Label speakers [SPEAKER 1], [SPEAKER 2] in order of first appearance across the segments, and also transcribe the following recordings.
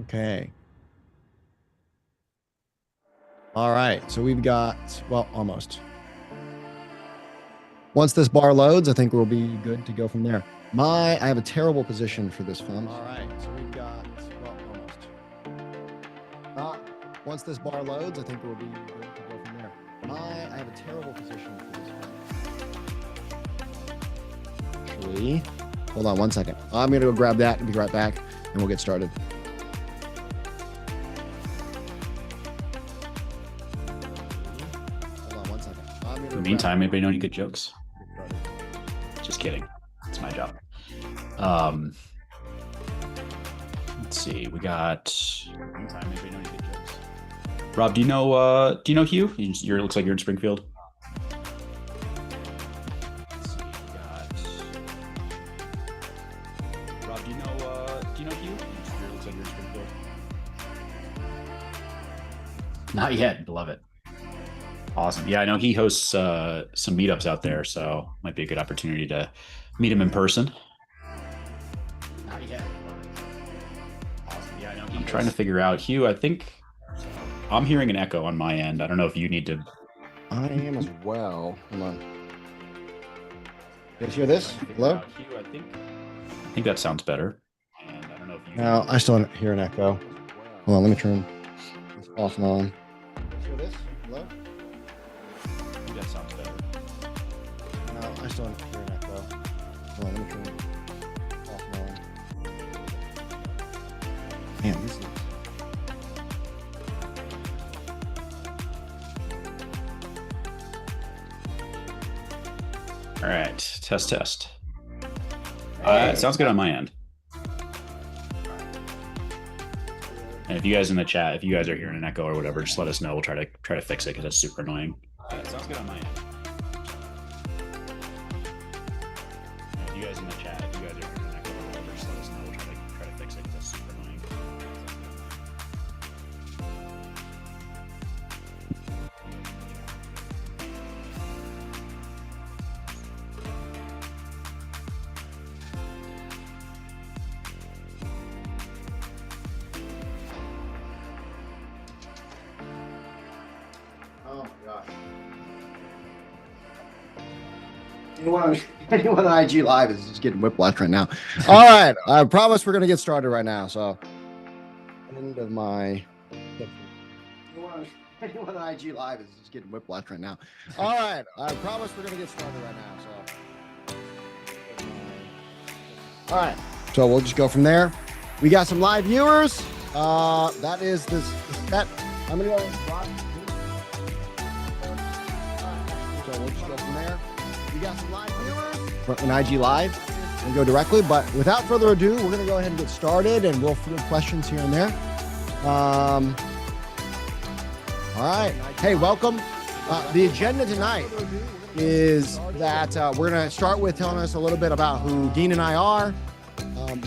[SPEAKER 1] Okay. All right. So we've got, well, almost. Once this bar loads, I think we'll be good to go from there. I have a terrible position for this fund. All right. So we've got, well, almost. Once this bar loads, I think we'll be good to go from there. I have a terrible position for this fund. Actually, hold on one second. I'm going to go grab that and be right back, and we'll get started.
[SPEAKER 2] In the meantime, anybody know any good jokes? Just kidding. It's my job. Let's see. We got. In the meantime, anybody know any good jokes? Rob, do you know Hugh? You're looks like you're in Springfield. Let's see. We got. Rob, do you know Hugh? Looks like you're in Springfield. Not yet. Love it. Awesome. Yeah, I know he hosts some meetups out there, so might be a good opportunity to meet him in person. Not yet. Awesome. Yeah, I know. I'm trying to figure out, Hugh, I think I'm hearing an echo on my end. I don't know if you need to.
[SPEAKER 1] I am as well. Hold on. You guys hear this? Hello?
[SPEAKER 2] Hugh, I think that sounds better. And I don't know if you.
[SPEAKER 1] No, I still hear an echo. Hold on, let me turn this off and on. You hear this? Hello?
[SPEAKER 2] That sounds better.
[SPEAKER 1] No, I still hear an echo. Hold on, let me turn it off and on. Man, this is.
[SPEAKER 2] All right, test. It sounds good on my end. And if you guys in the chat, if you guys are hearing an echo or whatever, just let us know. We'll try to fix it because that's super annoying. It sounds good on my end. And if you guys in the chat, if you guys are hearing an echo or whatever, just let us know. We'll try to fix it because that's super annoying.
[SPEAKER 1] Oh my gosh. Anyone on IG Live is just getting whiplash right now. All right. I promise we're going to get started right now. So, end of my. Anyone on IG Live is just getting whiplash right now. All right. I promise we're going to get started right now. So, all right. So, we'll just go from there. We got some live viewers. That is this that. I'm going to go. So, we'll just go from there. We got some live viewers in IG Live and go directly. But without further ado, we're going to go ahead and get started, and we'll field questions here and there. All right. Hey, welcome. The agenda tonight is that we're going to start with telling us a little bit about who Dean and I are.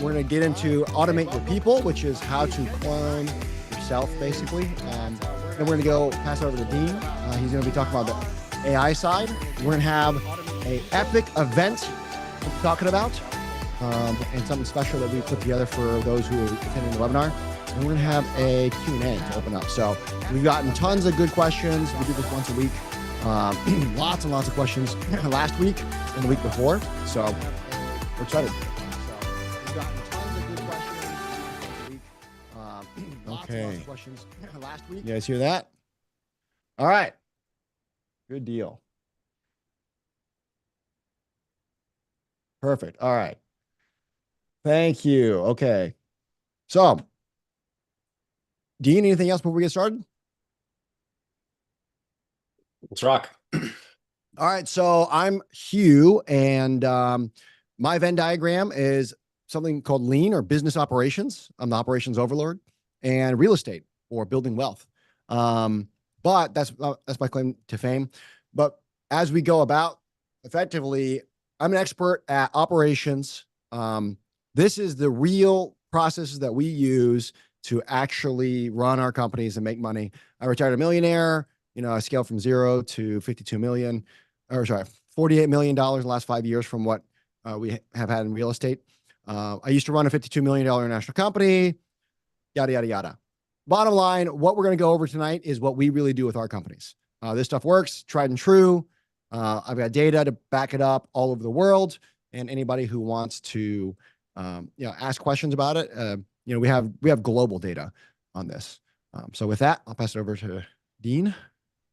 [SPEAKER 1] We're going to get into automate your people, which is how to clone yourself, basically. And then we're going to go pass it over to Dean. He's going to be talking about the AI side. We're going to have an epic event we're talking about, and something special that we put together for those who are attending the webinar. And we're going to have a Q&A to open up. So we've gotten tons of good questions. We do this once a week. Lots and lots of questions last week and the week before. So we're excited. So we've gotten tons of good questions this week. Lots and lots of questions last week. You guys hear that? All right. Good deal. Perfect. All right. Thank you. Okay. So, Dean, anything else before we get started?
[SPEAKER 2] Let's rock.
[SPEAKER 1] All right. So I'm Hugh, and my Venn diagram is something called lean or business operations. I'm the operations overlord, and real estate or building wealth. But that's my claim to fame. But as we go about effectively, I'm an expert at operations. This is the real processes that we use to actually run our companies and make money. I retired a millionaire. I scaled from 0 to 52 million, or sorry, $48 million in the last 5 years from what we have had in real estate. I used to run a $52 million international company. yada, yada, yada. Bottom line, what we're going to go over tonight is what we really do with our companies. This stuff works, tried and true. I've got data to back it up all over the world. And anybody who wants to, ask questions about it, we have global data on this. So with that, I'll pass it over to Dean.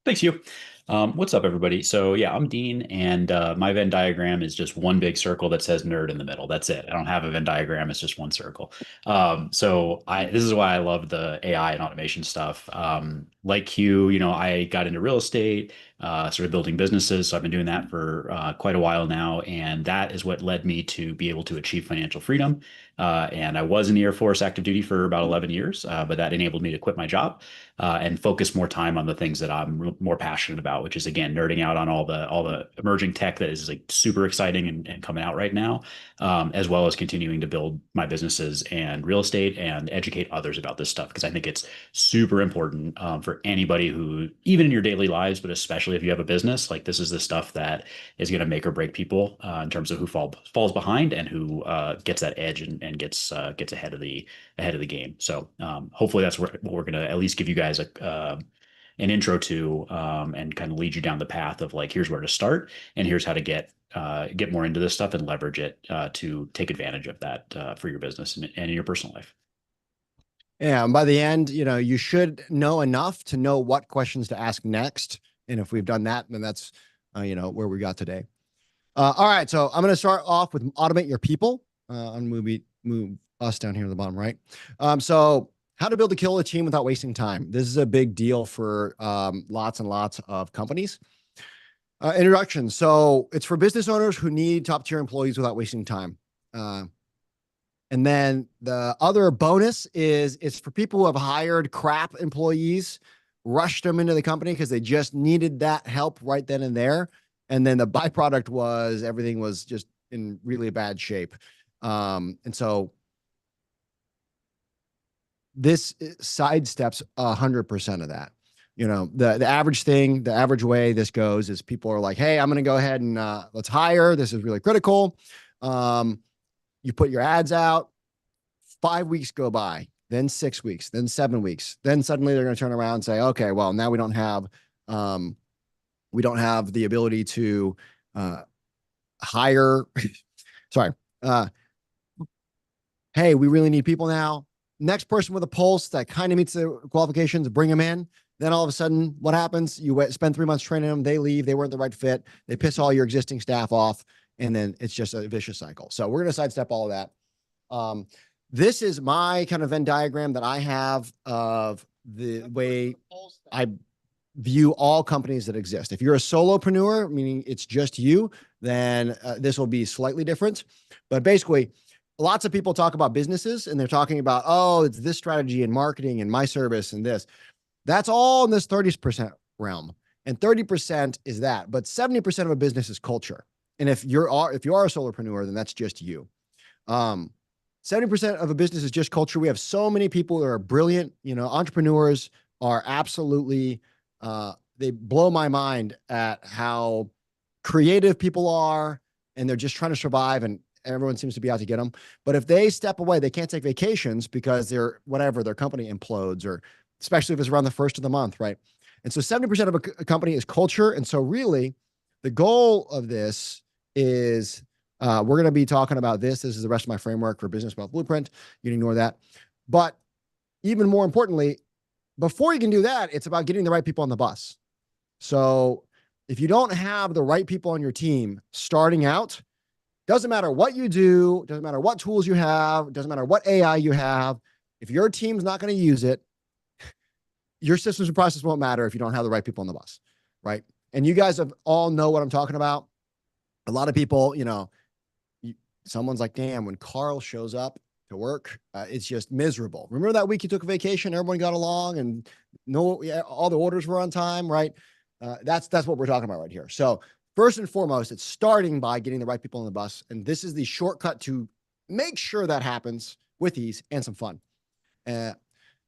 [SPEAKER 2] Thanks, you. What's up, everybody? So yeah, I'm Dean, and my Venn diagram is just one big circle that says nerd in the middle. That's it. I don't have a Venn diagram. It's just one circle. This is why I love the AI and automation stuff. Like Q, I got into real estate, started building businesses. So I've been doing that for quite a while now, and that is what led me to be able to achieve financial freedom. And I was in the Air Force active duty for about 11 years, but that enabled me to quit my job and focus more time on the things that I'm more passionate about, which is, again, nerding out on all the emerging tech that is like super exciting and coming out right now, as well as continuing to build my businesses and real estate and educate others about this stuff, because I think it's super important for anybody who, even in your daily lives, but especially if you have a business, like this is the stuff that is going to make or break people in terms of who falls behind and who gets that edge and gets ahead of the game. So hopefully that's what we're going to at least give you guys an intro to, and kind of lead you down the path of like, here's where to start and here's how to get more into this stuff and leverage it to take advantage of that for your business and in your personal life.
[SPEAKER 1] Yeah, and by the end, you should know enough to know what questions to ask next. And if we've done that, then that's, where we got today. All right, so I'm going to start off with automate your people. I'm going to move us down here at the bottom right. So how to build a killer team without wasting time. This is a big deal for lots and lots of companies. Introduction. So it's for business owners who need top tier employees without wasting time. And then the other bonus is it's for people who have hired crap employees, rushed them into the company because they just needed that help right then and there. And then the byproduct was everything was just in really bad shape. And so this sidesteps 100% of that. The average thing, the average way this goes is people are like, hey, I'm going to go ahead and let's hire. This is really critical. You put your ads out, 5 weeks go by, then 6 weeks, then 7 weeks. Then suddenly they're going to turn around and say, okay, well, now we don't have the ability to hire. Sorry. Hey, we really need people now. Next person with a pulse that kind of meets the qualifications, bring them in. Then all of a sudden, what happens? You spend 3 months training them. They leave. They weren't the right fit. They piss all your existing staff off. And then it's just a vicious cycle. So we're going to sidestep all of that. This is my kind of Venn diagram that I have of the way I view all companies that exist. If you're a solopreneur, meaning it's just you, then this will be slightly different. But basically, lots of people talk about businesses and they're talking about, oh, it's this strategy and marketing and my service and this. That's all in this 30% realm. And 30% is that. But 70% of a business is culture. And if you are a solopreneur, then that's just you. 70% of a business is just culture. We have so many people that are brilliant. Entrepreneurs are absolutely, they blow my mind at how creative people are, and they're just trying to survive, and everyone seems to be out to get them. But if they step away, they can't take vacations because their company implodes, or especially if it's around the first of the month, right? And so 70% of a company is culture. And so really the goal of this is, we're going to be talking about this. This is the rest of my framework for Business Wealth Blueprint. You can ignore that. But even more importantly, before you can do that, it's about getting the right people on the bus. So if you don't have the right people on your team starting out, doesn't matter what you do, doesn't matter what tools you have, doesn't matter what AI you have. If your team's not going to use it, your systems and process won't matter if you don't have the right people on the bus, right? And you guys all know what I'm talking about. A lot of people, someone's like, damn, when Carl shows up to work, it's just miserable. Remember that week you took a vacation, everyone got along and all the orders were on time, right? That's what we're talking about right here. So first and foremost, it's starting by getting the right people on the bus. And this is the shortcut to make sure that happens with ease and some fun.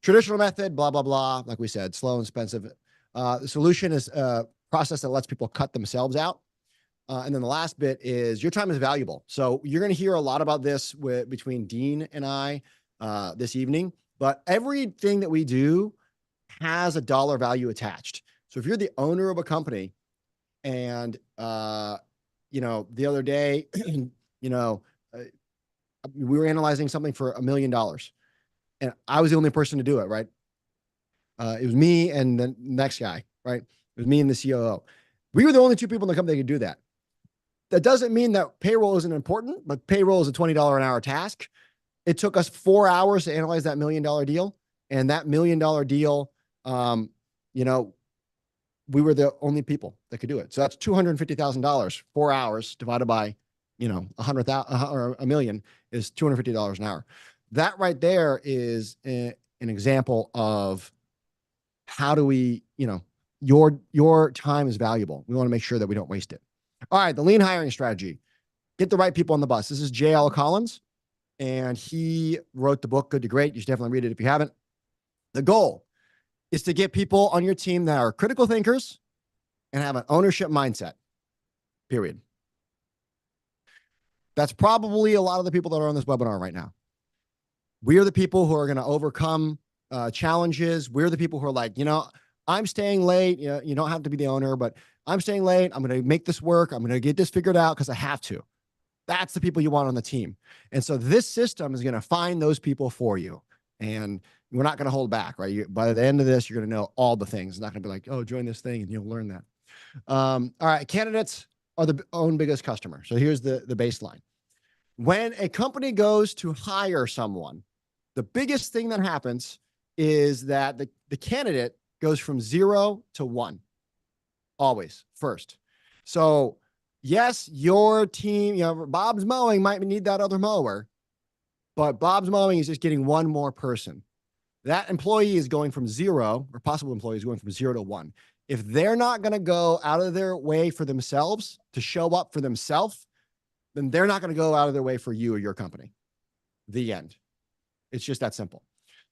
[SPEAKER 1] Traditional method, blah, blah, blah. Like we said, slow and expensive. The solution is a process that lets people cut themselves out. And then the last bit is your time is valuable. So you're going to hear a lot about this between Dean and I this evening. but everything that we do has a dollar value attached. So if you're the owner of a company and, you know, the other day, you know, we were analyzing something for $1 million and I was the only person to do it, right? It was me and the next guy, right? It was me and the COO. We were the only two people in the company that could do that. That doesn't mean that payroll isn't important, but payroll is a $20 an hour task. It took us 4 hours to analyze that $1 million deal. And that $1 million deal, you know, we were the only people that could do it. So that's $250,000, 4 hours divided by, you know, 100,000 or $1 million is $250 an hour. That right there is an example of how do we, you know, your time is valuable. We want to make sure that we don't waste it. All right, the lean hiring strategy. Get the right people on the bus. This is J.L. Collins, and he wrote the book Good to Great. You should definitely read it if you haven't. The goal is to get people on your team that are critical thinkers and have an ownership mindset, period. That's probably a lot of the people that are on this webinar right now. We are the people who are going to overcome challenges. We're the people who are like, you know, I'm staying late. You know, you don't have to be the owner, but I'm staying late. I'm going to make this work. I'm going to get this figured out because I have to. That's the people you want on the team. And so this system is going to find those people for you. And we're not going to hold back, right? By the end of this, you're going to know all the things. It's not going to be like, oh, join this thing and you'll learn that. All right. Candidates are the own biggest customer. So here's the baseline. When a company goes to hire someone, the biggest thing that happens is that the candidate goes from 0 to 1, always first. So yes, your team, you know, Bob's Mowing might need that other mower, but Bob's Mowing is just getting one more person. That employee is going from 0, or possible employee is going from 0 to 1. If they're not going to go out of their way for themselves to show up for themselves, then they're not going to go out of their way for you or your company. The end. It's just that simple.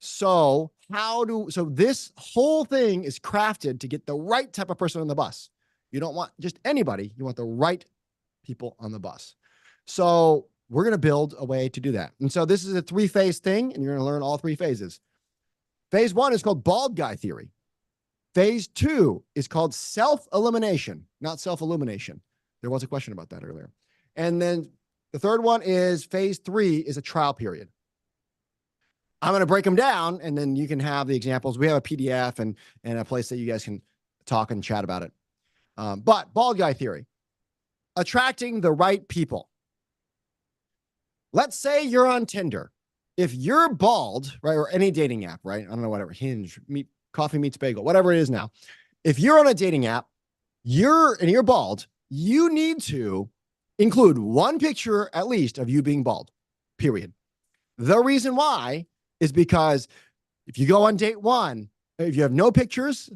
[SPEAKER 1] So so this whole thing is crafted to get the right type of person on the bus. You don't want just anybody. You want the right people on the bus. So we're going to build a way to do that. And so this is a 3-phase thing, and you're going to learn all 3 phases. Phase 1 is called bald guy theory. Phase 2 is called self-elimination, not self-illumination. There was a question about that earlier. And then the third one is phase 3 is a trial period. I'm going to break them down, and then you can have the examples. We have a PDF and a place that you guys can talk and chat about it. But bald guy theory, attracting the right people. Let's say you're on Tinder. If you're bald, right, or any dating app, right? I don't know, whatever, Hinge, Coffee Meets Bagel, whatever it is now. If you're on a dating app, you're bald, you need to include one picture at least of you being bald, period. The reason why is because if you go on date 1, if you have no pictures,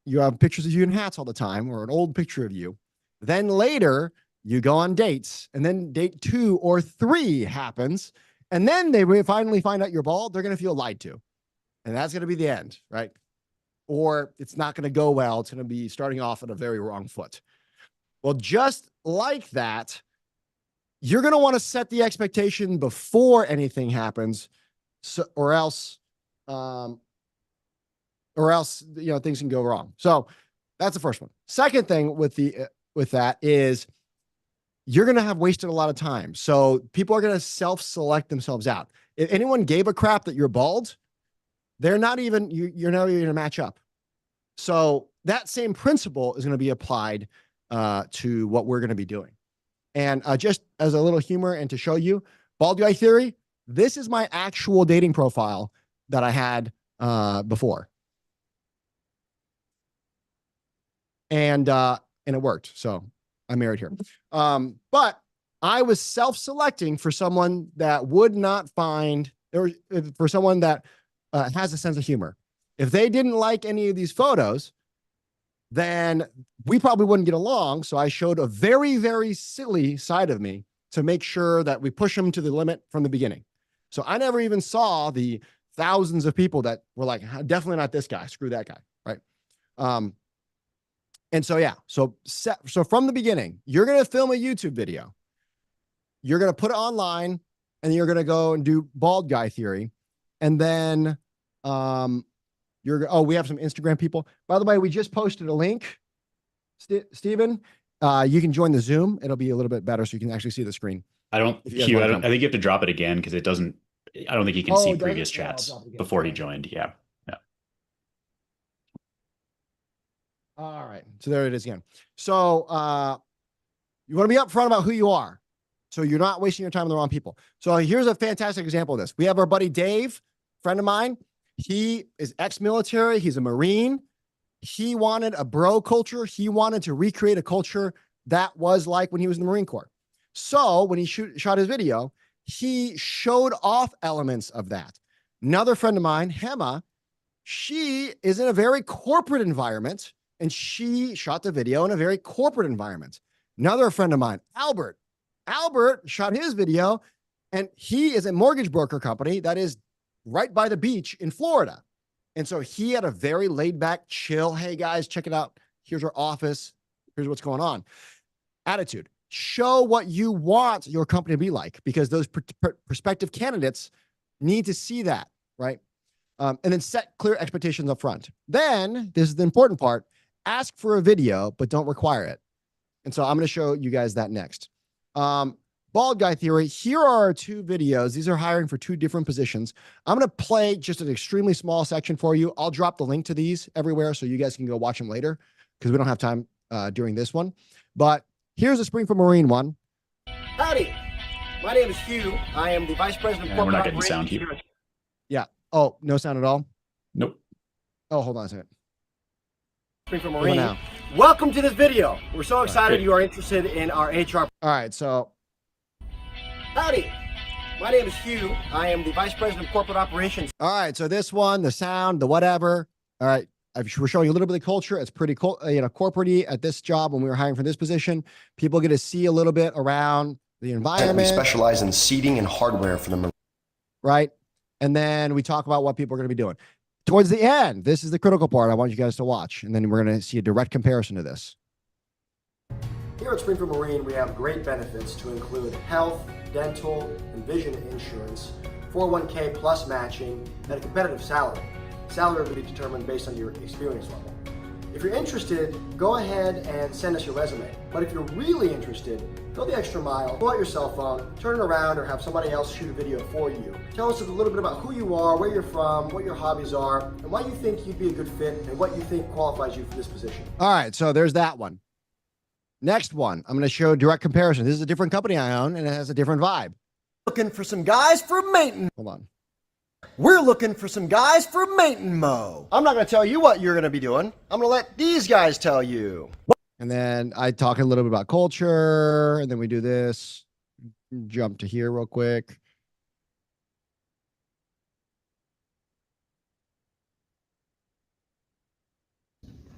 [SPEAKER 1] you have pictures of you in hats all the time or an old picture of you, then later you go on dates, and then date 2 or 3 happens, and then they finally find out you're bald, they're going to feel lied to. And that's going to be the end, right? Or it's not going to go well. It's going to be starting off at a very wrong foot. Well, just like that, you're going to want to set the expectation before anything happens, or else, you know, things can go wrong. So that's the first one. Second thing with that is you're going to have wasted a lot of time. So people are going to self-select themselves out. If anyone gave a crap that you're bald, you're not even going to match up. So that same principle is going to be applied to what we're going to be doing. And just as a little humor and to show you, bald guy theory, this is my actual dating profile that I had before. And it worked. So I'm married here. But I was self-selecting for someone that would not find, or for someone that has a sense of humor. If they didn't like any of these photos, then we probably wouldn't get along. So I showed a very, very silly side of me to make sure that we push them to the limit from the beginning. So I never even saw the thousands of people that were like, definitely not this guy, screw that guy, right? And so, yeah, so from the beginning, you're going to film a YouTube video. You're going to put it online, and you're going to go and do bald guy theory. And then We have some Instagram people. By the way, we just posted a link, Steven. You can join the Zoom. It'll be a little bit better so you can actually see the screen.
[SPEAKER 2] I think you have to drop it again because it doesn't. I don't think he can see previous chats before he joined. Yeah.
[SPEAKER 1] All right. So there it is again. So you want to be upfront about who you are, so you're not wasting your time on the wrong people. So here's a fantastic example of this. We have our buddy Dave, friend of mine. He is ex-military. He's a Marine. He wanted a bro culture. He wanted to recreate a culture that was like when he was in the Marine Corps. So when he shot his video, he showed off elements of that. Another friend of mine, Hema, she is in a very corporate environment, and she shot the video in a very corporate environment. Another friend of mine, Albert shot his video, and he is a mortgage broker company that is right by the beach in Florida. And so he had a very laid back, chill, hey guys, check it out. Here's our office. Here's what's going on. Attitude. Show what you want your company to be like, because those prospective candidates need to see that, right? And then set clear expectations up front. Then, this is the important part, ask for a video, but don't require it. And so I'm going to show you guys that next. Bald guy theory. Here are our two videos. These are hiring for two different positions. I'm going to play just an extremely small section for you. I'll drop the link to these everywhere so you guys can go watch them later, because we don't have time during this one. But here's a Springfield Marine one. Howdy. My name is Hugh. I am the Vice President of Corporate
[SPEAKER 2] We're not getting sound here.
[SPEAKER 1] Yeah. Oh, no sound at all?
[SPEAKER 2] Nope.
[SPEAKER 1] Oh, hold on a second.
[SPEAKER 3] Springfield Marine. Welcome to this video. We're so excited you are interested in our HR.
[SPEAKER 1] All right, so.
[SPEAKER 3] Howdy. My name is Hugh. I am the Vice President of Corporate Operations.
[SPEAKER 1] All right, so this one, the sound, the whatever. All right, we're showing you a little bit of the culture. It's pretty cool, corporate-y at this job. When we were hiring for this position, people get to see a little bit around the environment.
[SPEAKER 4] We specialize in seating and hardware for the Marine.
[SPEAKER 1] Right, and then we talk about what people are going to be doing. Towards the end, this is the critical part I want you guys to watch, and then we're going to see a direct comparison to this.
[SPEAKER 3] Here at Springfield Marine, we have great benefits to include health, dental, and vision insurance, 401k plus matching, and a competitive salary. Salary will be determined based on your experience level. If you're interested, go ahead and send us your resume. But if you're really interested, go the extra mile, pull out your cell phone, turn it around, or have somebody else shoot a video for you. Tell us a little bit about who you are, where you're from, what your hobbies are, and why you think you'd be a good fit, and what you think qualifies you for this position.
[SPEAKER 1] All right, so there's that one. Next one, I'm going to show direct comparison. This is a different company I own, and it has a different vibe.
[SPEAKER 3] Looking for some guys for maintenance.
[SPEAKER 1] Hold on.
[SPEAKER 3] We're looking for some guys for maintenance mo. I'm not going to tell you what you're going to be doing. I'm going to let these guys tell you.
[SPEAKER 1] And then I talk a little bit about culture, and then we do this. Jump to here real quick.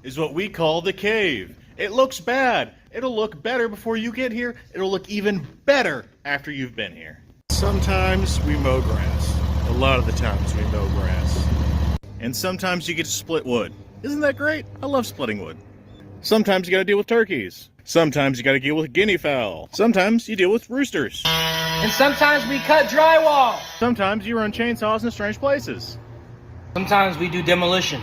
[SPEAKER 5] Is what we call the cave. It looks bad. It'll look better before you get here. It'll look even better after you've been here. Sometimes we mow grass. A lot of the times we mow grass. And sometimes you get to split wood. Isn't that great? I love splitting wood. Sometimes you gotta deal with turkeys. Sometimes you gotta deal with guinea fowl. Sometimes you deal with roosters.
[SPEAKER 6] And sometimes we cut drywall.
[SPEAKER 5] Sometimes you run chainsaws in strange places.
[SPEAKER 6] Sometimes we do demolition.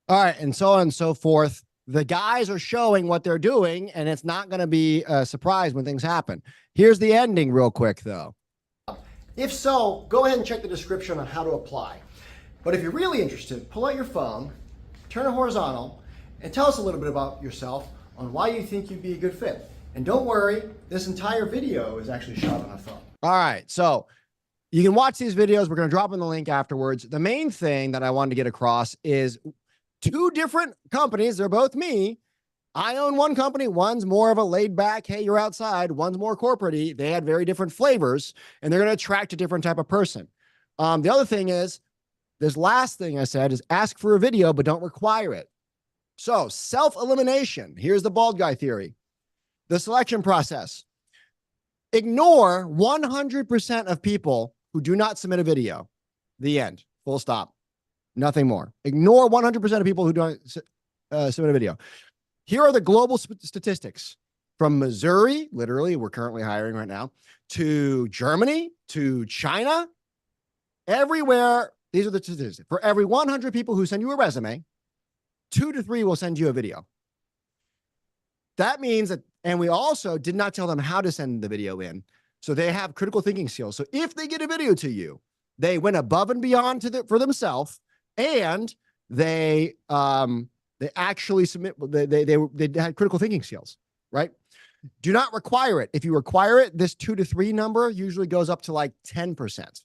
[SPEAKER 1] All right, and so on and so forth. The guys are showing what they're doing, and it's not going to be a surprise when things happen. Here's the ending real quick, though.
[SPEAKER 3] If so, go ahead and check the description on how to apply. But if you're really interested, pull out your phone, turn it horizontal, and tell us a little bit about yourself on why you think you'd be a good fit. And don't worry, this entire video is actually shot on a phone.
[SPEAKER 1] All right, so you can watch these videos. We're going to drop in the link afterwards. The main thing that I wanted to get across is two different companies. They're both me. I own one company. One's more of a laid back, hey, you're outside. One's more corporate-y. They had very different flavors, and they're going to attract a different type of person. The other thing is, this last thing I said is ask for a video, but don't require it. So self-elimination. Here's the bald guy theory. The selection process. Ignore 100% of people who do not submit a video. The end. Full stop. Nothing more. Ignore 100% of people who don't submit a video. Here are the global statistics from Missouri, literally, we're currently hiring right now, to Germany, to China. Everywhere These are the statistics. For every 100 people who send you a resume, 2 to 3 will send you a video. That means that, and we also did not tell them how to send the video in. So they have critical thinking skills. So if they get a video to you, they went above and beyond for themselves, and they actually submit. They had critical thinking skills, right? Do not require it. If you require it, this 2 to 3 number usually goes up to like 10%.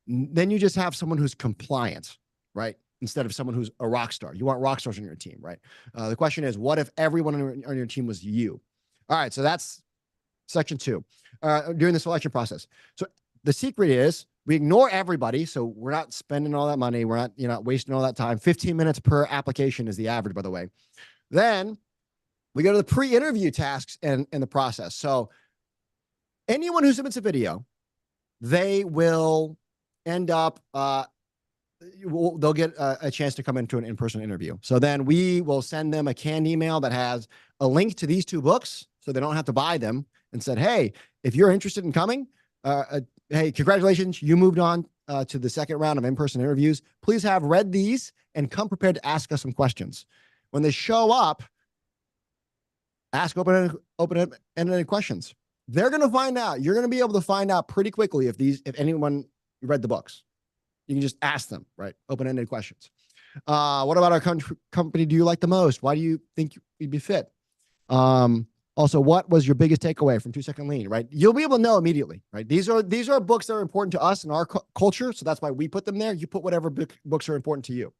[SPEAKER 1] Then you just have someone who's compliant, right? Instead of someone who's a rock star. You want rock stars on your team, right? The question is, what if everyone on your team was you? All right, so that's section 2 during the selection process. So the secret is we ignore everybody. So we're not spending all that money. We're not, wasting all that time. 15 minutes per application is the average, by the way. Then we go to the pre-interview tasks and the process. So anyone who submits a video, they will end up, they'll get a chance to come into an in-person interview. So then we will send them a canned email that has a link to these 2 books, so they don't have to buy them, and said, hey, if you're interested in coming, hey, congratulations, you moved on to the second round of in-person interviews. Please have read these and come prepared to ask us some questions. When they show up, ask open-ended questions. They're going to find out. You're going to be able to find out pretty quickly if anyone read the books. You can just ask them, right? Open-ended questions. What about our company do you like the most? Why do you think you'd be fit? Also, what was your biggest takeaway from 2 Second Lean, right? You'll be able to know immediately, right? These are books that are important to us and our culture. So that's why we put them there. You put whatever books are important to you.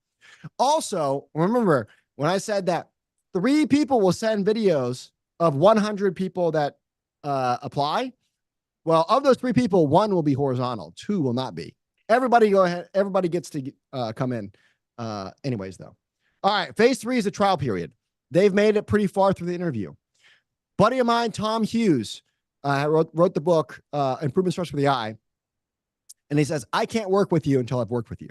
[SPEAKER 1] Also, remember when I said that 3 people will send videos of 100 people that apply. Well, of those 3 people, 1 will be horizontal, 2 will not be. Everybody go ahead. Everybody gets to come in anyways, though. All right. Phase 3 is the trial period. They've made it pretty far through the interview. Buddy of mine, Tom Hughes, wrote the book, Improvement Starts with the Eye. And he says, I can't work with you until I've worked with you.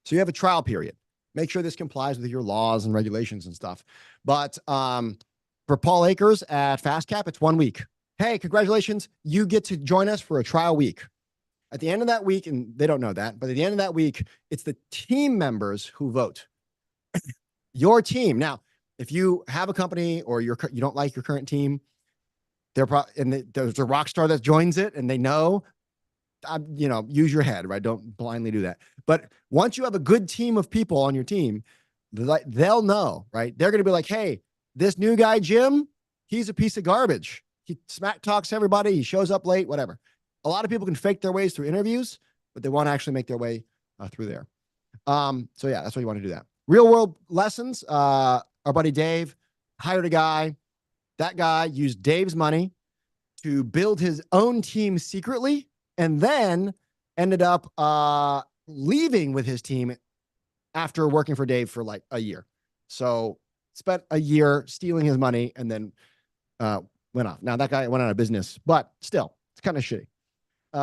[SPEAKER 1] So you have a trial period. Make sure this complies with your laws and regulations and stuff. But for Paul Akers at FastCap, it's 1 week. Hey, congratulations. You get to join us for a trial week. At the end of that week, and they don't know that, but at the end of that week, it's the team members who vote. Your team. Now, if you have a company or you don't like your current team, there's a rock star that joins it and they know, use your head, right? Don't blindly do that. But once you have a good team of people on your team, they'll know, right? They're going to be like, hey, this new guy, Jim, he's a piece of garbage. He smack talks everybody. He shows up late, whatever. A lot of people can fake their ways through interviews, but they want to actually make their way through there. So yeah, that's why you want to do that. Real world lessons. Our buddy Dave hired a guy. That guy used Dave's money to build his own team secretly, and then ended up leaving with his team after working for Dave for like a year. So spent a year stealing his money and then went off. Now that guy went out of business, but still, it's kind of shitty.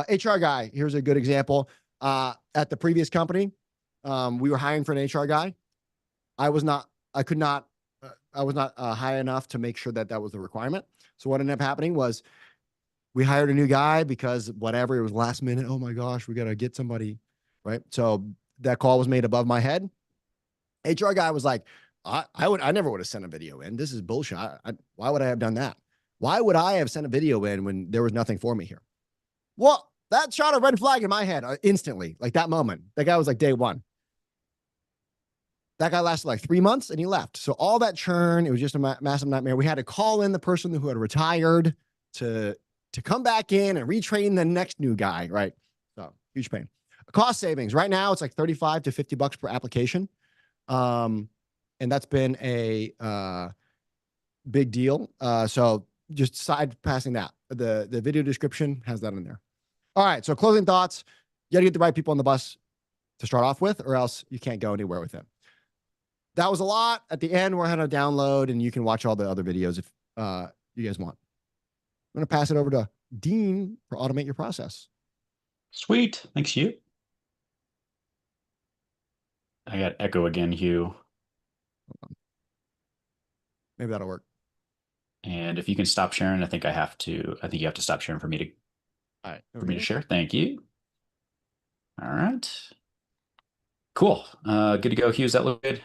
[SPEAKER 1] HR guy, here's a good example. At the previous company, we were hiring for an HR guy. I was not high enough to make sure that was the requirement. So what ended up happening was we hired a new guy because whatever, it was last minute. Oh my gosh, we got to get somebody, right? So that call was made above my head. HR guy was like, I never would have sent a video in. This is bullshit. Why would I have done that? Why would I have sent a video in when there was nothing for me here? Well, that shot a red flag in my head instantly, like that moment. That guy was like day one. That guy lasted like 3 months and he left. So all that churn, it was just a massive nightmare. We had to call in the person who had retired to come back in and retrain the next new guy, right? So huge pain. Cost savings. Right now, it's like $35 to $50 per application. And that's been a big deal. So just side passing that. The video description has that in there. All right. So closing thoughts. You got to get the right people on the bus to start off with, or else you can't go anywhere with it. That was a lot. At the end, we're going to download and you can watch all the other videos if you guys want. I'm going to pass it over to Dean for Automate Your Process.
[SPEAKER 2] Sweet. Thanks, Hugh. I got echo again, Hugh.
[SPEAKER 1] Maybe that'll work.
[SPEAKER 2] And if you can stop sharing, I think you have to stop sharing for me to,
[SPEAKER 1] all right,
[SPEAKER 2] for me to share. Thank you. All right. Cool. Good to go, Hughes. That look good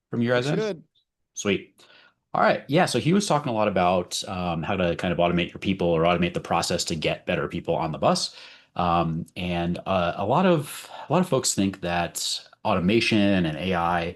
[SPEAKER 2] from your guys'
[SPEAKER 1] Looks
[SPEAKER 2] end?
[SPEAKER 1] good.
[SPEAKER 2] Sweet. All right. Yeah. So he was talking a lot about how to kind of automate your people or automate the process to get better people on the bus. And a lot of folks think that automation and AI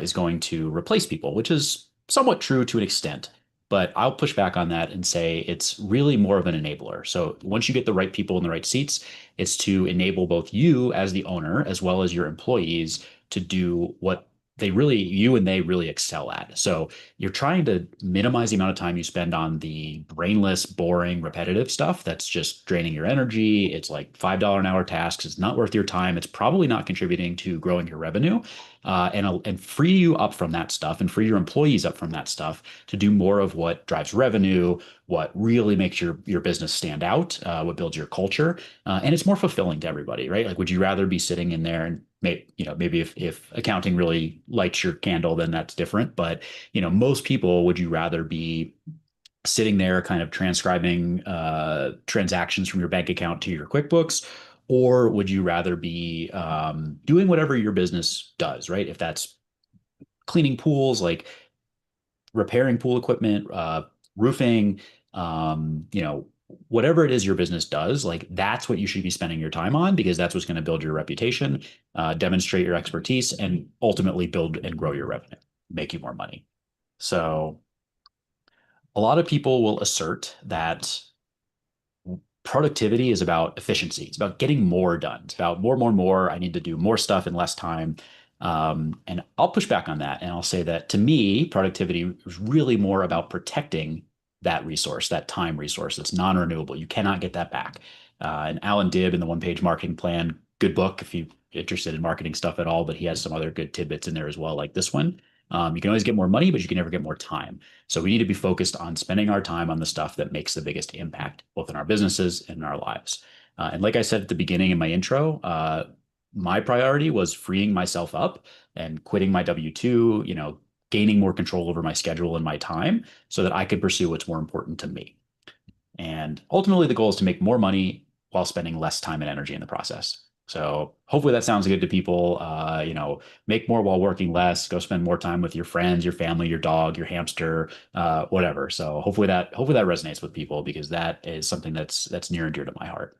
[SPEAKER 2] is going to replace people, which is somewhat true to an extent. But I'll push back on that and say it's really more of an enabler. So once you get the right people in the right seats, it's to enable both you as the owner as well as your employees to do what you and they really excel at. So you're trying to minimize the amount of time you spend on the brainless, boring, repetitive stuff that's just draining your energy. It's like $5 an hour tasks. It's not worth your time. It's probably not contributing to growing your revenue. And free you up from that stuff and free your employees up from that stuff to do more of what drives revenue, what really makes your business stand out, what builds your culture, and it's more fulfilling to everybody, right? Like, would you rather be sitting in there and maybe if accounting really lights your candle, then that's different. But most people, would you rather be sitting there kind of transcribing transactions from your bank account to your QuickBooks, or would you rather be doing whatever your business does, right? If that's cleaning pools, like repairing pool equipment, roofing, whatever it is your business does, like that's what you should be spending your time on because that's what's going to build your reputation, demonstrate your expertise, and ultimately build and grow your revenue, make you more money. So a lot of people will assert that productivity is about efficiency. It's about getting more done. It's about more, more, more. I need to do more stuff in less time. And I'll push back on that. And I'll say that to me, productivity is really more about protecting that resource, that time resource that's non-renewable. You cannot get that back. And Alan Dibb in the One Page Marketing Plan, good book if you're interested in marketing stuff at all, but he has some other good tidbits in there as well, like this one. You can always get more money, but you can never get more time. So we need to be focused on spending our time on the stuff that makes the biggest impact, both in our businesses and in our lives. And like I said at the beginning in my intro, my priority was freeing myself up and quitting my W-2, gaining more control over my schedule and my time so that I could pursue what's more important to me. And ultimately, the goal is to make more money while spending less time and energy in the process. So hopefully that sounds good to people. Make more while working less. Go spend more time with your friends, your family, your dog, your hamster, whatever. So hopefully that resonates with people because that is something that's near and dear to my heart.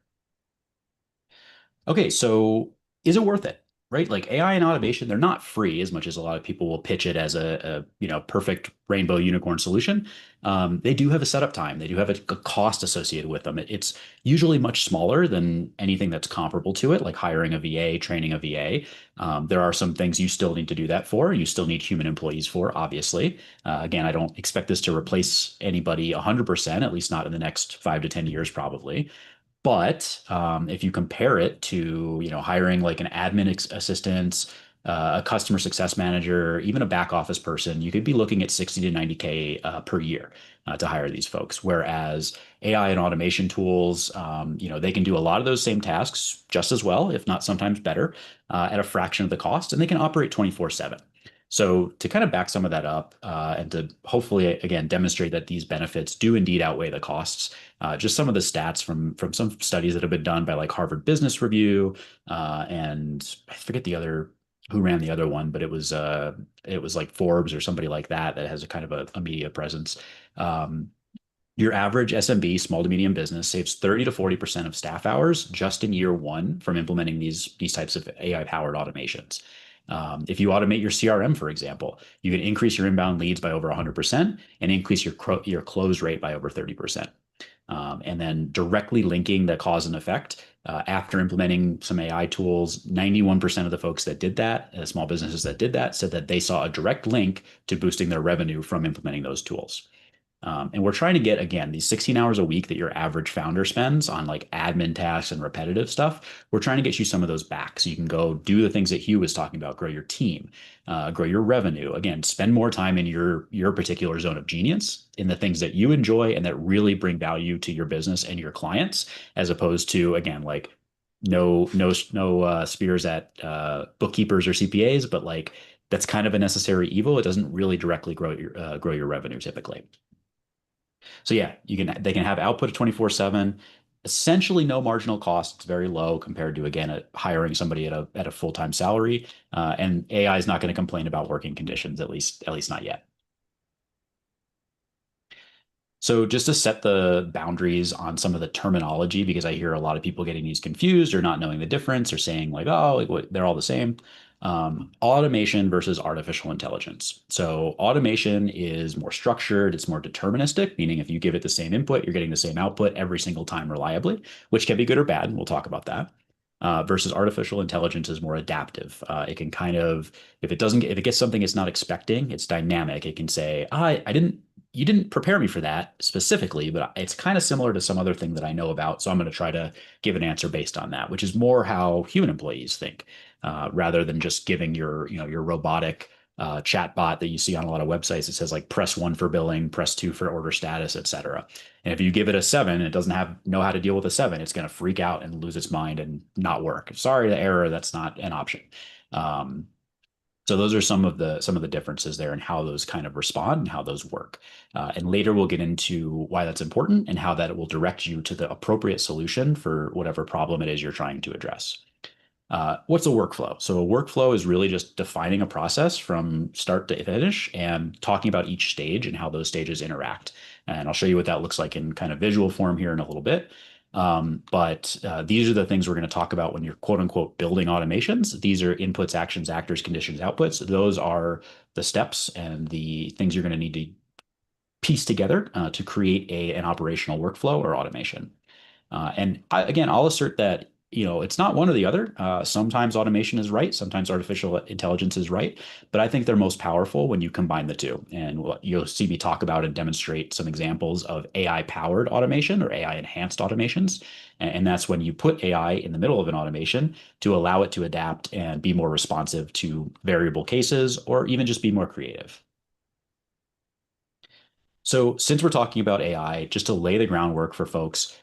[SPEAKER 2] Okay, so is it worth it? Right? Like AI and automation, they're not free as much as a lot of people will pitch it as a perfect rainbow unicorn solution. They do have a setup time. They do have a cost associated with them. It's usually much smaller than anything that's comparable to it, like hiring a VA, training a VA. There are some things you still need to do that for. You still need human employees for, obviously. Again, I don't expect this to replace anybody 100%, at least not in the next 5 to 10 years, probably. But if you compare it to, hiring like an admin assistant, a customer success manager, even a back office person, you could be looking at 60 to 90K per year to hire these folks. Whereas AI and automation tools, they can do a lot of those same tasks just as well, if not sometimes better, at a fraction of the cost, and they can operate 24/7. So to kind of back some of that up and to hopefully, again, demonstrate that these benefits do indeed outweigh the costs, just some of the stats from some studies that have been done by like Harvard Business Review and I forget who ran the other one, but it was like Forbes or somebody like that has a kind of a media presence. Your average SMB, small to medium business, saves 30 to 40% of staff hours just in year one from implementing these types of AI-powered automations. If you automate your CRM, for example, you can increase your inbound leads by over 100% and increase your close rate by over 30%. And then directly linking the cause and effect after implementing some AI tools, 91% of the folks that did that, small businesses that did that, said that they saw a direct link to boosting their revenue from implementing those tools. And we're trying to get, again, these 16 hours a week that your average founder spends on like admin tasks and repetitive stuff. We're trying to get you some of those back so you can go do the things that Hugh was talking about, grow your team, grow your revenue. Again, spend more time in your particular zone of genius in the things that you enjoy and that really bring value to your business and your clients, as opposed to, again, like no spears at bookkeepers or CPAs, but like that's kind of a necessary evil. It doesn't really directly grow your revenue typically. So yeah, they can have output of 24/7. essentially no marginal cost. It's very low compared to, again, hiring somebody at a full-time salary. And AI is not going to complain about working conditions, at least not yet. So just to set the boundaries on some of the terminology, because I hear a lot of people getting these confused or not knowing the difference or saying like, oh, like, they're all the same. Automation versus artificial intelligence. So automation is more structured, it's more deterministic, meaning if you give it the same input, you're getting the same output every single time reliably, which can be good or bad. We'll talk about that. Versus artificial intelligence is more adaptive. It can kind of, if it gets something it's not expecting, it's dynamic. It can say, you didn't prepare me for that specifically, but it's kind of similar to some other thing that I know about. So I'm going to try to give an answer based on that, which is more how human employees think, rather than just giving your robotic chat bot that you see on a lot of websites. It says like press 1 for billing, press 2 for order status, etc. And if you give it a 7, it doesn't know how to deal with a 7. It's going to freak out and lose its mind and not work. Sorry, the error. That's not an option. So those are some of the differences there and how those kind of respond and how those work. And later we'll get into why that's important and how that will direct you to the appropriate solution for whatever problem it is you're trying to address. What's a workflow? So a workflow is really just defining a process from start to finish and talking about each stage and how those stages interact. And I'll show you what that looks like in kind of visual form here in a little bit. But these are the things we're going to talk about when you're quote unquote building automations. These are inputs, actions, actors, conditions, outputs. Those are the steps and the things you're going to need to piece together to create an operational workflow or automation. Again, I'll assert that it's not one or the other. Sometimes automation is right. Sometimes artificial intelligence is right. But I think they're most powerful when you combine the two. And you'll see me talk about and demonstrate some examples of AI-powered automation or AI-enhanced automations. And that's when you put AI in the middle of an automation to allow it to adapt and be more responsive to variable cases or even just be more creative. So since we're talking about AI, just to lay the groundwork for folks,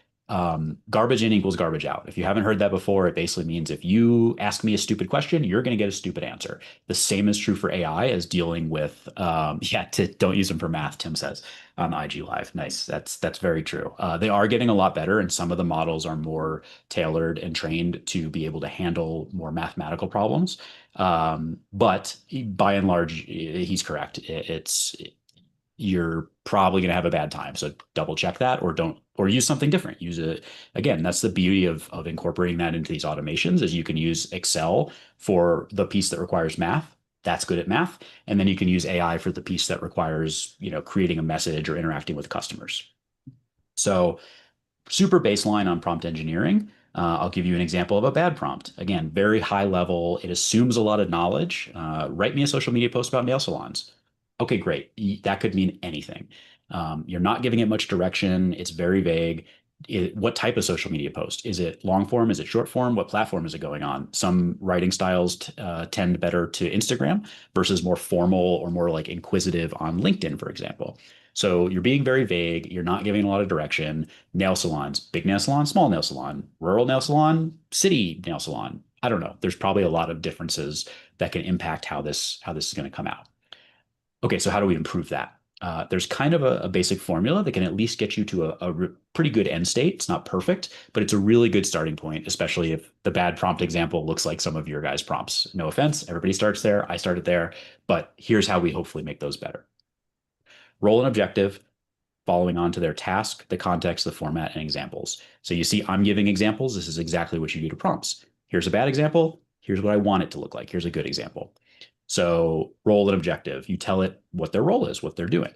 [SPEAKER 2] garbage in equals garbage out. If you haven't heard that before, it basically means if you ask me a stupid question, you're going to get a stupid answer. The same is true for AI as dealing with, don't use them for math, Tim says on IG Live. Nice. That's very true. They are getting a lot better, and some of the models are more tailored and trained to be able to handle more mathematical problems. But by and large, he's correct. You're probably going to have a bad time. So double check that or use something different. Again, that's the beauty of incorporating that into these automations is you can use Excel for the piece that requires math. That's good at math. And then you can use AI for the piece that requires, creating a message or interacting with customers. So super baseline on prompt engineering. I'll give you an example of a bad prompt. Again, very high level. It assumes a lot of knowledge. Write me a social media post about nail salons. Okay, great. That could mean anything. You're not giving it much direction. It's very vague. What type of social media post? Is it long form? Is it short form? What platform is it going on? Some writing styles tend better to Instagram versus more formal or more like inquisitive on LinkedIn, for example. So you're being very vague. You're not giving a lot of direction. Nail salons, big nail salon, small nail salon, rural nail salon, city nail salon. I don't know. There's probably a lot of differences that can impact how this is going to come out. Okay, so how do we improve that? There's kind of a basic formula that can at least get you to a pretty good end state. It's not perfect, but it's a really good starting point, especially if the bad prompt example looks like some of your guys' prompts. No offense, everybody starts there. I started there, but here's how we hopefully make those better. Roll an objective, following on to their task, the context, the format, and examples. So you see I'm giving examples. This is exactly what you do to prompts. Here's a bad example. Here's what I want it to look like. Here's a good example. So roll an objective. You tell it what their role is, what they're doing.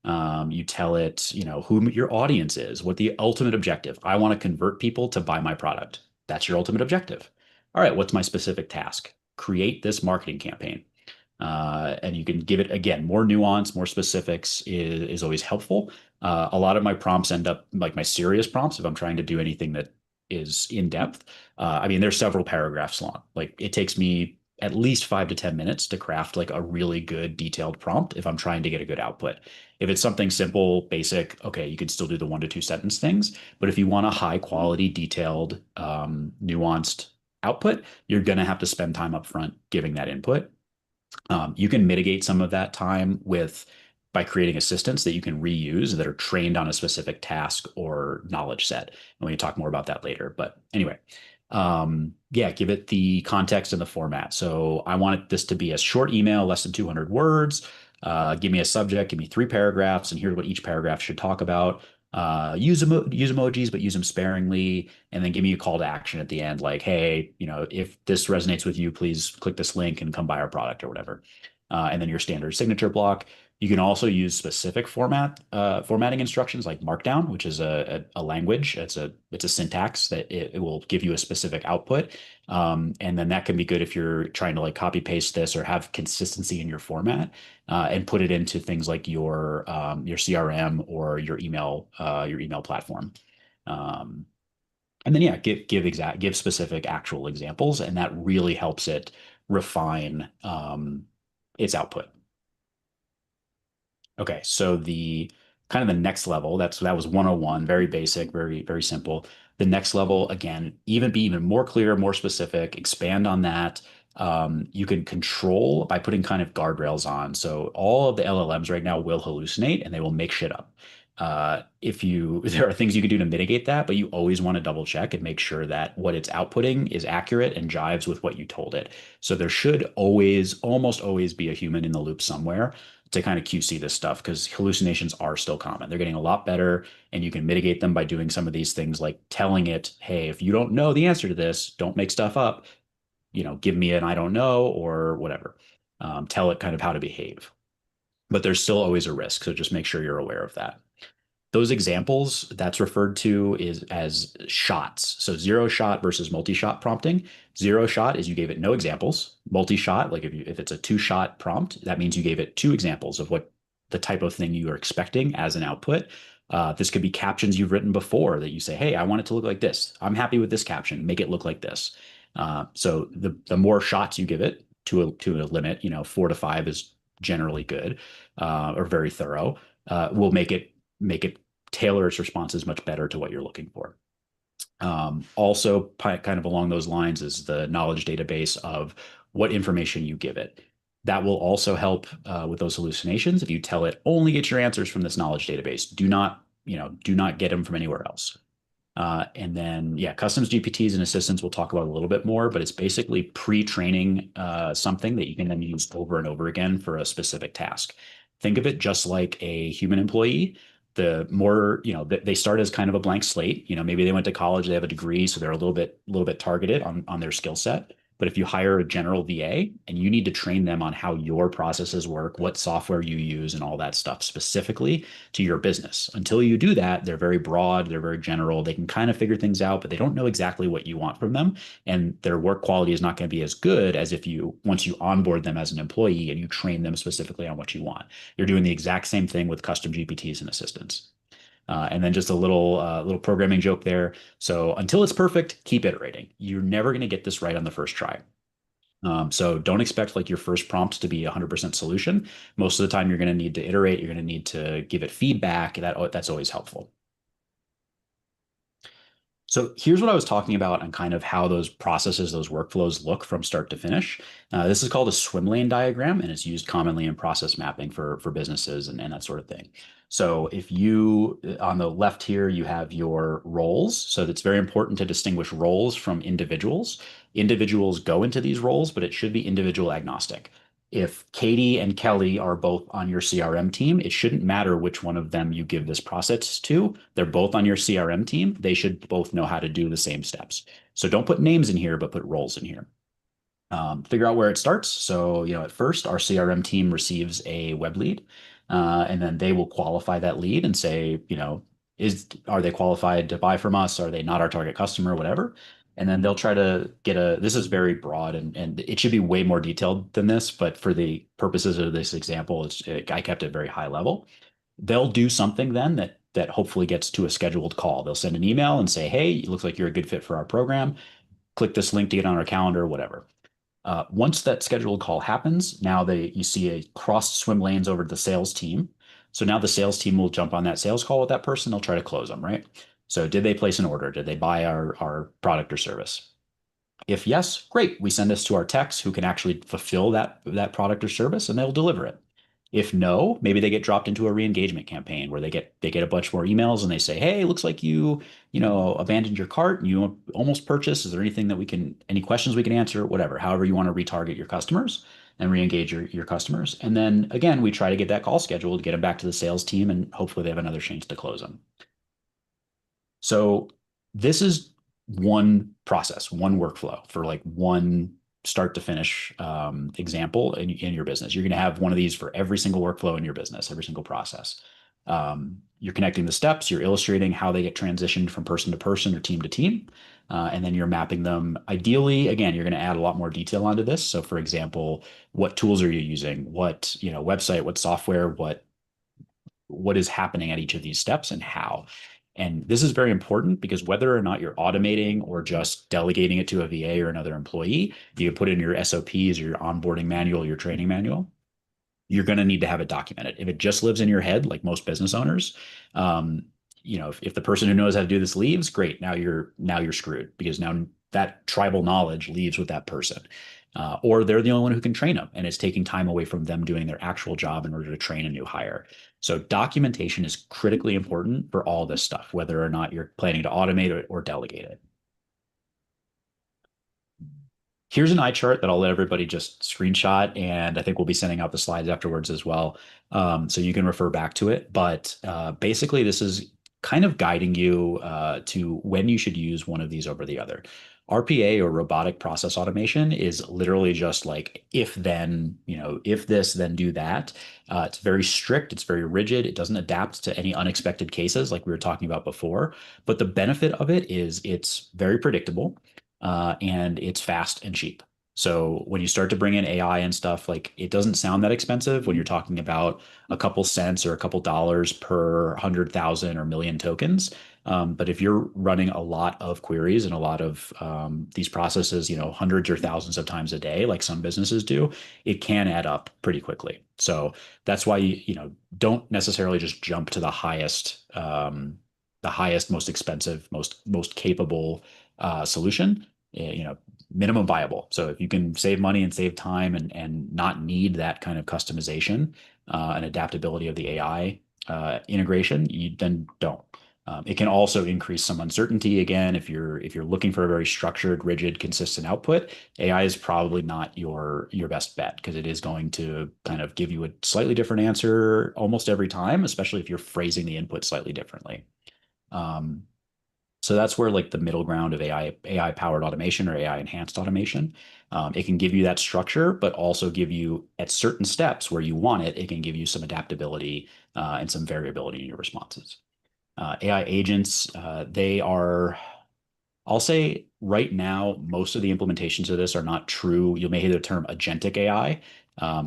[SPEAKER 2] You tell it, who your audience is, what the ultimate objective. I want to convert people to buy my product. That's your ultimate objective. All right, what's my specific task? Create this marketing campaign. And you can give it, again, more nuance, more specifics is always helpful. A lot of my prompts end up like my serious prompts if I'm trying to do anything that is in depth. They're several paragraphs long. Like it takes me at least 5 to 10 minutes to craft like a really good detailed prompt if I'm trying to get a good output. If it's something simple, basic, okay, you could still do the 1 to 2 sentence things. But if you want a high quality, detailed, nuanced output, you're going to have to spend time up front giving that input. You can mitigate some of that time with by creating assistants that you can reuse that are trained on a specific task or knowledge set. And we can talk more about that later. But anyway, yeah, give it the context and the format. So I want this to be a short email, less than 200 words. Give me a subject, give me 3 paragraphs, and here's what each paragraph should talk about. Use emojis, but use them sparingly, and then give me a call to action at the end, like, hey, if this resonates with you, please click this link and come buy our product or whatever. And then your standard signature block. You can also use specific formatting instructions like Markdown, which is a language. It's a syntax that it will give you a specific output. And then that can be good if you're trying to like copy paste this or have consistency in your format, and put it into things like your CRM or your email platform. And then yeah, give specific actual examples, and that really helps it refine its output. Okay, so the kind of the next level, that was 101, very basic, very, very simple. The next level, again, be even more clear, more specific, expand on that. You can control by putting kind of guardrails on. So all of the LLMs right now will hallucinate and they will make shit up. There are things you can do to mitigate that, but you always want to double check and make sure that what it's outputting is accurate and jives with what you told it. So there should almost always be a human in the loop somewhere to kind of QC this stuff, because hallucinations are still common. They're getting a lot better, and you can mitigate them by doing some of these things like telling it, hey, if you don't know the answer to this, don't make stuff up, give me an I don't know or whatever. Tell it kind of how to behave. But there's still always a risk, so just make sure you're aware of that. Those examples, that's referred to as shots. So 0 shot versus multi-shot prompting. 0 shot is you gave it no examples. Multi-shot, like if it's a 2-shot prompt, that means you gave it 2 examples of what the type of thing you are expecting as an output. This could be captions you've written before that you say, hey, I want it to look like this. I'm happy with this caption. Make it look like this. So the more shots you give it to a limit, 4 to 5 is generally good, or very thorough, will make it tailor its responses much better to what you're looking for. Also, kind of along those lines is the knowledge database of what information you give it. That will also help with those hallucinations. If you tell it only get your answers from this knowledge database, do not get them from anywhere else. And then, yeah, customs GPTs and assistants we'll talk about a little bit more, but it's basically pre-training something that you can then use over and over again for a specific task. Think of it just like a human employee. The more, they start as kind of a blank slate. Maybe they went to college, they have a degree, so they're a little bit targeted on their skill set. But if you hire a general VA and you need to train them on how your processes work, what software you use, and all that stuff specifically to your business, until you do that, they're very broad, they're very general. They can kind of figure things out, but they don't know exactly what you want from them. And their work quality is not going to be as good as once you onboard them as an employee and you train them specifically on what you want. You're doing the exact same thing with custom GPTs and assistants. And then just a little programming joke there. So until it's perfect, keep iterating. You're never going to get this right on the first try. So don't expect like your first prompt to be 100% solution. Most of the time, you're going to need to iterate. You're going to need to give it feedback. That's always helpful. So here's what I was talking about and kind of how those processes, those workflows look from start to finish. This is called a swim lane diagram, and it's used commonly in process mapping for businesses and that sort of thing. So if on the left here, you have your roles. So it's very important to distinguish roles from individuals. Individuals go into these roles, but it should be individual agnostic. If Katie and Kelly are both on your CRM team, it shouldn't matter which one of them you give this process to. They're both on your CRM team. They should both know how to do the same steps. So don't put names in here, but put roles in here. Figure out where it starts. So, at first, our CRM team receives a web lead, and then they will qualify that lead and say, are they qualified to buy from us? Are they not our target customer? Whatever. And then they'll try to this is very broad and it should be way more detailed than this, but for the purposes of this example, I kept it very high level. They'll do something then that hopefully gets to a scheduled call. They'll send an email and say, hey, it looks like you're a good fit for our program. Click this link to get on our calendar, whatever. Once that scheduled call happens, now you see a crossed swim lanes over to the sales team. So now the sales team will jump on that sales call with that person. They'll try to close them, right? So did they place an order? Did they buy our product or service? If yes, great. We send this to our techs who can actually fulfill that product or service, and they'll deliver it. If no, maybe they get dropped into a re-engagement campaign where they get a bunch more emails and they say, "Hey, looks like you know, abandoned your cart and you almost purchased. Is there anything that any questions we can answer?" Whatever, however you want to retarget your customers and re-engage your customers. And then again, we try to get that call scheduled, get them back to the sales team, and hopefully they have another chance to close them. So this is one process, one workflow for like one start to finish example in your business. You're going to have one of these for every single workflow in your business, every single process. You're connecting the steps, you're illustrating how they get transitioned from person to person or team to team. And then you're mapping them. Ideally, again, you're going to add a lot more detail onto this. So for example, what tools are you using? What, you know, website, what software, what is happening at each of these steps and how. And this is very important because whether or not you're automating or just delegating it to a VA or another employee, you put in your SOPs or your onboarding manual, your training manual, you're going to need to have it documented. If it just lives in your head, like most business owners, you know, if the person who knows how to do this leaves, great. Now you're screwed because now that tribal knowledge leaves with that person. Or they're the only one who can train them, and it's taking time away from them doing their actual job in order to train a new hire. So documentation is critically important for all this stuff, whether or not you're planning to automate it or delegate it. Here's an eye chart that I'll let everybody just screenshot, and I think we'll be sending out the slides afterwards as well, so you can refer back to it. But basically, this is kind of guiding you to when you should use one of these over the other. RPA, or robotic process automation, is literally just like if then, you know, if this, then do that. It's very strict. It's very rigid. It doesn't adapt to any unexpected cases like we were talking about before. But the benefit of it is it's very predictable and it's fast and cheap. So when you start to bring in AI and stuff, like it doesn't sound that expensive when you're talking about a couple cents or a couple dollars per 100,000 or million tokens. But if you're running a lot of queries and a lot of these processes, you know, hundreds or thousands of times a day, like some businesses do, it can add up pretty quickly. So that's why you know, don't necessarily just jump to the highest, most expensive, most capable solution. You know, minimum viable. So if you can save money and save time and not need that kind of customization and adaptability of the AI integration, you then don't. It can also increase some uncertainty. Again, if you're looking for a very structured, rigid, consistent output, AI is probably not your best bet because it is going to kind of give you a slightly different answer almost every time, especially if you're phrasing the input slightly differently. So that's where like the middle ground of AI powered automation or AI enhanced automation, it can give you that structure, but also give you at certain steps where you want it, it can give you some adaptability and some variability in your responses. AI agents, they are, I'll say right now, most of the implementations of this are not true. You may hear the term agentic AI,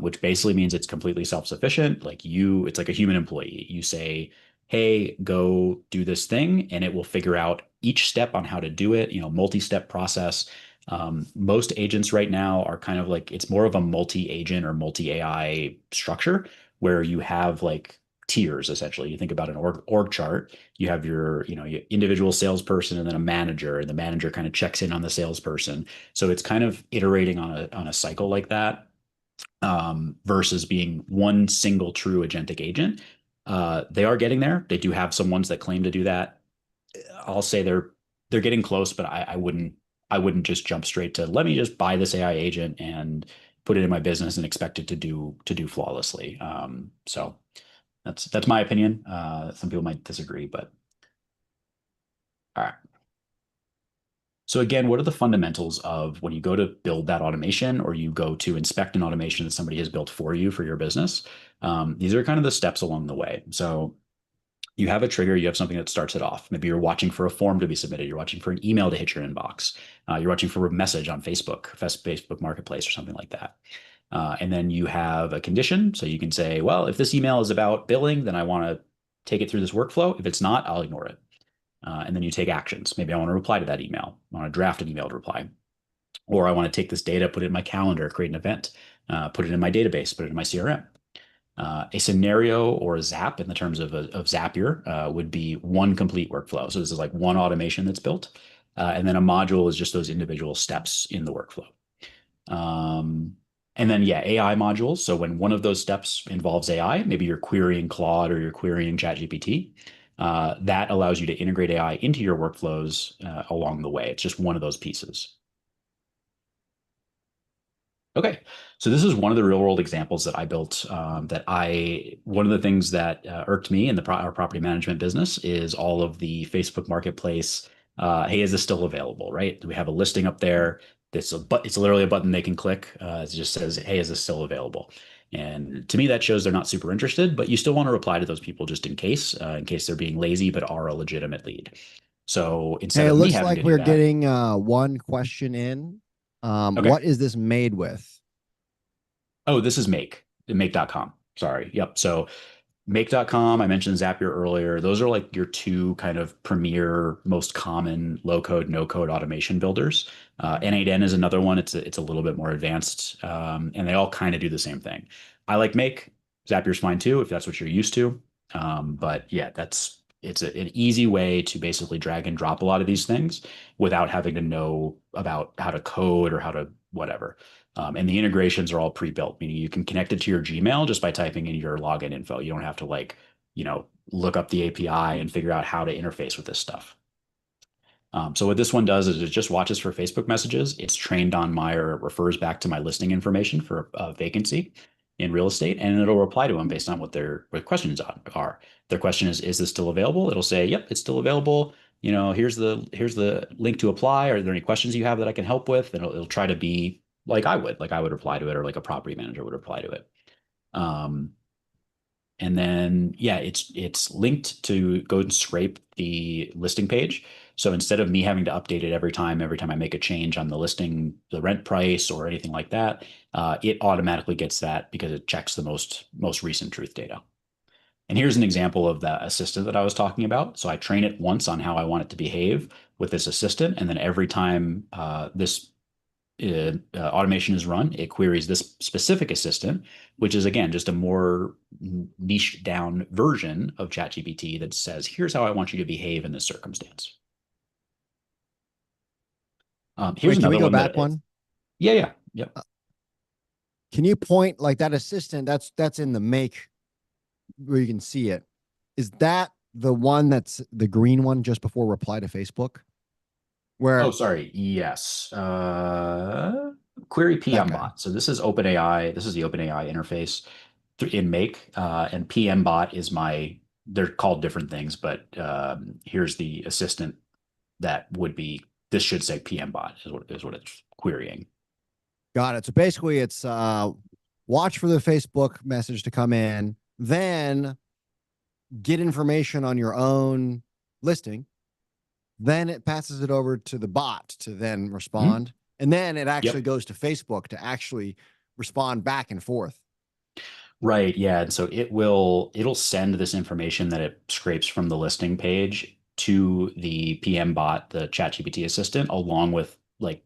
[SPEAKER 2] which basically means it's completely self-sufficient. Like it's like a human employee. You say, hey, go do this thing, and it will figure out each step on how to do it, you know, multi-step process. Most agents right now are kind of like, it's more of a multi-agent or multi-AI structure where you have like tiers, essentially. You think about an org chart, you have your, you know, your individual salesperson and then a manager, and the manager kind of checks in on the salesperson. So it's kind of iterating on a cycle like that versus being one single true agentic agent. They are getting there. They do have some ones that claim to do that. I'll say they're getting close, but I wouldn't just jump straight to let me just buy this AI agent and put it in my business and expect it to do flawlessly. So that's my opinion. Some people might disagree, but all right. So again, what are the fundamentals of when you go to build that automation or you go to inspect an automation that somebody has built for you for your business? These are kind of the steps along the way. So you have a trigger, you have something that starts it off. Maybe you're watching for a form to be submitted. You're watching for an email to hit your inbox. You're watching for a message on Facebook Marketplace or something like that. And then you have a condition. So you can say, well, if this email is about billing, then I want to take it through this workflow. If it's not, I'll ignore it. And then you take actions. Maybe I want to reply to that email. I want to draft an email to reply. Or I want to take this data, put it in my calendar, create an event, put it in my database, put it in my CRM. A scenario or a Zap in the terms of Zapier would be one complete workflow. So this is like one automation that's built. And then a module is just those individual steps in the workflow. And then, yeah, AI modules. So when one of those steps involves AI, maybe you're querying Claude or you're querying ChatGPT, that allows you to integrate AI into your workflows along the way. It's just one of those pieces. Okay, so this is one of the real world examples that I built. One of the things that irked me in our property management business is all of the Facebook Marketplace. Hey, is this still available? Right? We have a listing up there. It's literally a button they can click. It just says, "Hey, is this still available?" And to me, that shows they're not super interested. But you still want to reply to those people just in case they're being lazy, but are a legitimate lead. So instead
[SPEAKER 1] Hey, it
[SPEAKER 2] of me
[SPEAKER 1] looks
[SPEAKER 2] having
[SPEAKER 1] like
[SPEAKER 2] to do
[SPEAKER 1] we're
[SPEAKER 2] that,
[SPEAKER 1] getting one question in.
[SPEAKER 2] okay.
[SPEAKER 1] What is this made with?
[SPEAKER 2] Oh, this is make.com. Sorry. Yep. So make.com, I mentioned Zapier earlier. Those are like your two kind of premier, most common low code, no code automation builders. N8N is another one. It's a little bit more advanced, and they all kind of do the same thing. I like Make. Zapier's fine too if that's what you're used to. But yeah, an easy way to basically drag and drop a lot of these things without having to know about how to code or how to whatever. And the integrations are all pre-built, meaning you can connect it to your Gmail just by typing in your login info. You don't have to look up the API and figure out how to interface with this stuff. So what this one does is it just watches for Facebook messages. It's trained on or it refers back to my listing information for a vacancy in real estate, and it'll reply to them based on what their questions are. Their question is this still available? It'll say, yep, it's still available. Here's the link to apply. Are there any questions you have that I can help with? And it'll try to be like I would reply to it, or like a property manager would reply to it. And then, yeah, it's linked to go and scrape the listing page. So instead of me having to update it every time I make a change on the listing, the rent price or anything like that, it automatically gets that because it checks the most recent truth data. And here's an example of that assistant that I was talking about. So I train it once on how I want it to behave with this assistant, and then every time this automation is run, it queries this specific assistant, which is again just a more niche down version of ChatGPT that says, "Here's how I want you to behave in this circumstance." Here's
[SPEAKER 1] Wait, can we
[SPEAKER 2] another
[SPEAKER 1] go
[SPEAKER 2] one
[SPEAKER 1] back one?
[SPEAKER 2] yeah, yep.
[SPEAKER 1] Can you point like that assistant that's in the make where you can see it? Is that the one that's the green one just before reply to Facebook? Where
[SPEAKER 2] Oh, sorry. Yes. Query PM
[SPEAKER 1] guy.
[SPEAKER 2] bot. So this is OpenAI. This is the OpenAI interface in Make, and PM bot is they're called different things, but here's the assistant that would be, this should say PM bot is what it's querying.
[SPEAKER 1] Got it. So basically it's watch for the Facebook message to come in, then get information on your own listing. Then it passes it over to the bot to then respond. Mm-hmm. And then it actually goes to Facebook to actually respond back and forth.
[SPEAKER 2] Right. Yeah. And so it'll send this information that it scrapes from the listing page to the PM bot, the ChatGPT assistant, along with like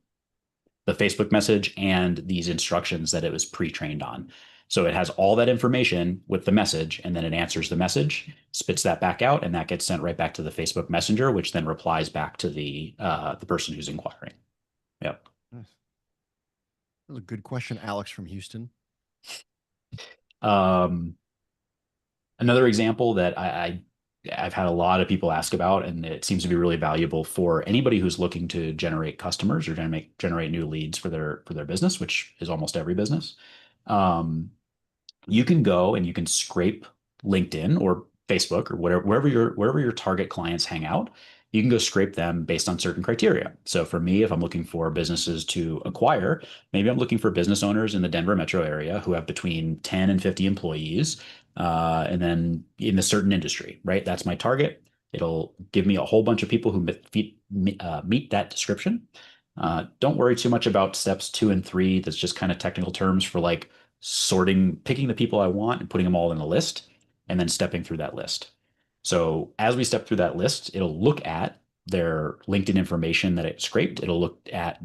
[SPEAKER 2] the Facebook message and these instructions that it was pre-trained on. So it has all that information with the message, and then it answers the message, spits that back out, and that gets sent right back to the Facebook Messenger, which then replies back to the person who's inquiring. Yep.
[SPEAKER 1] That was a good question, Alex from Houston.
[SPEAKER 2] Another example that I've had a lot of people ask about, and it seems to be really valuable for anybody who's looking to generate customers or generate new leads for their business, which is almost every business. You can go and you can scrape LinkedIn or Facebook or wherever your target clients hang out. You can go scrape them based on certain criteria. So for me, if I'm looking for businesses to acquire, maybe I'm looking for business owners in the Denver metro area who have between 10 and 50 employees, and then in a certain industry, right? That's my target. It'll give me a whole bunch of people who meet that description. Don't worry too much about steps 2 and 3. That's just kind of technical terms for like picking the people I want and putting them all in a list, and then stepping through that list. So as we step through that list, it'll look at their LinkedIn information that it scraped. It'll look at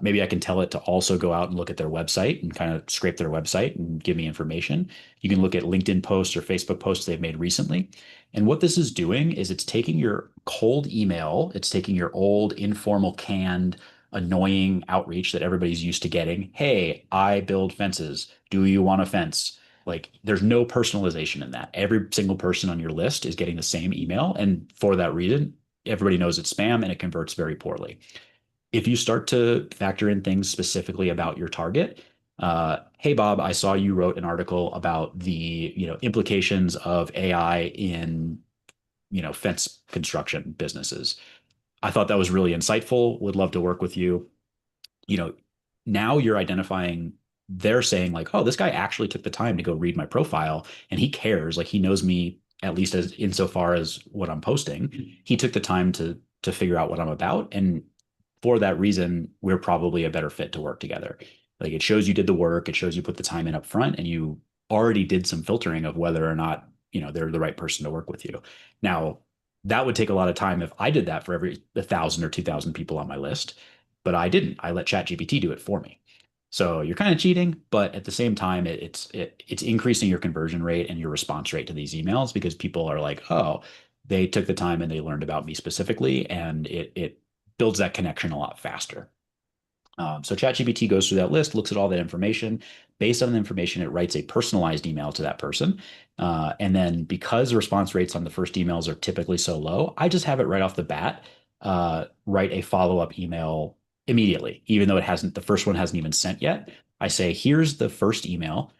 [SPEAKER 2] maybe I can tell it to also go out and look at their website and kind of scrape their website and give me information. You can look at LinkedIn posts or Facebook posts they've made recently. And what this is doing is it's taking your cold email, it's taking your old informal canned annoying outreach that everybody's used to getting. Hey, I build fences. Do you want a fence? Like there's no personalization in that. Every single person on your list is getting the same email. And for that reason, everybody knows it's spam and it converts very poorly. If you start to factor in things specifically about your target, hey Bob, I saw you wrote an article about the implications of AI in fence construction businesses. I thought that was really insightful. Would love to work with you. Now you're identifying, they're saying like, oh, this guy actually took the time to go read my profile and he cares. Like he knows me at least as insofar as what I'm posting. He took the time to figure out what I'm about. And for that reason, we're probably a better fit to work together. Like it shows you did the work, it shows you put the time in up front, and you already did some filtering of whether or not they're the right person to work with you. Now, that would take a lot of time if I did that for every 1,000 or 2,000 people on my list, but I didn't. I let ChatGPT do it for me. So you're kind of cheating, but at the same time, it's increasing your conversion rate and your response rate to these emails because people are like, oh, they took the time and they learned about me specifically, and it builds that connection a lot faster. So ChatGPT goes through that list, looks at all that information. Based on the information, it writes a personalized email to that person. And then because the response rates on the first emails are typically so low, I just have it right off the bat, write a follow-up email immediately, even though the first one hasn't even sent yet. I say, here's the first email.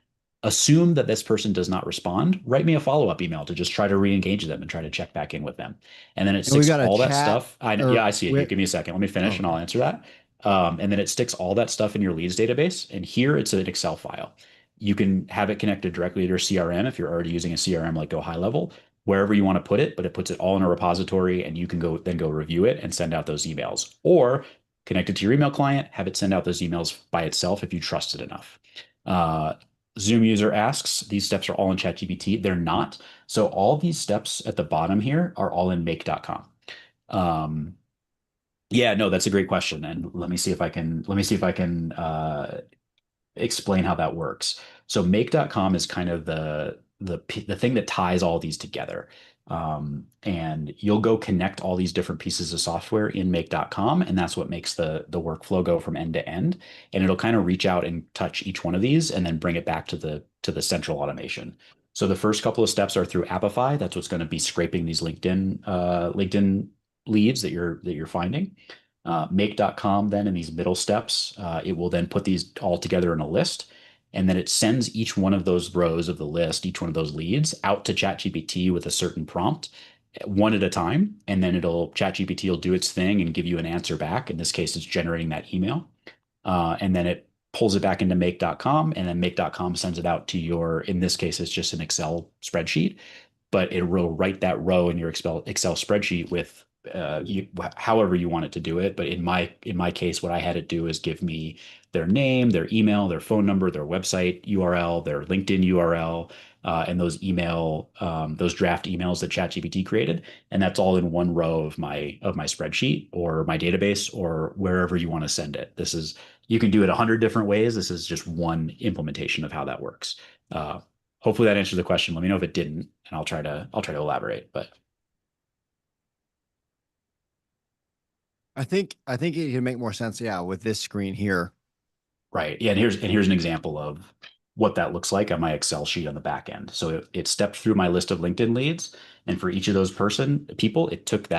[SPEAKER 2] Assume that this person does not respond. Write me a follow-up email to just try to re-engage them and try to check back in with them. And then it sticks all that stuff. I see it. Give me a second. Let me finish and I'll answer that. And then it sticks all that stuff in your leads database. And here it's an Excel file. You can have it connected directly to your CRM if you're already using a CRM like Go High Level, wherever you want to put it, but it puts it all in a repository and you can go review it and send out those emails. Or connect it to your email client, have it send out those emails by itself if you trust it enough. Zoom user asks, these steps are all in ChatGPT. They're not. So all these steps at the bottom here are all in make.com. Yeah, no, that's a great question. And let me see if I can explain how that works. So make.com is kind of the thing that ties all these together. And you'll go connect all these different pieces of software in make.com, and that's what makes the workflow go from end to end. And it'll kind of reach out and touch each one of these and then bring it back to the central automation. So the first couple of steps are through Appify. That's what's going to be scraping these LinkedIn leads that you're finding. Make.com then in these middle steps, it will then put these all together in a list. And then it sends each one of those rows of the list, each one of those leads out to ChatGPT with a certain prompt, one at a time. And then ChatGPT will do its thing and give you an answer back. In this case, it's generating that email. And then it pulls it back into make.com, and then make.com sends it out to in this case, it's just an Excel spreadsheet, but it will write that row in your Excel spreadsheet with however you want it to do it. But in my case, what I had it do is give me their name, their email, their phone number, their website URL, their LinkedIn URL, and those draft emails that ChatGPT created. And that's all in one row of my spreadsheet or my database or wherever you want to send it. You can do it 100 different ways. This is just one implementation of how that works. Hopefully that answers the question. Let me know if it didn't, and I'll try to elaborate. But
[SPEAKER 1] I think it can make more sense, yeah, with this screen here.
[SPEAKER 2] Right. Yeah. And here's an example of what that looks like on my Excel sheet on the back end. So it stepped through my list of LinkedIn leads, and for each of those people, it took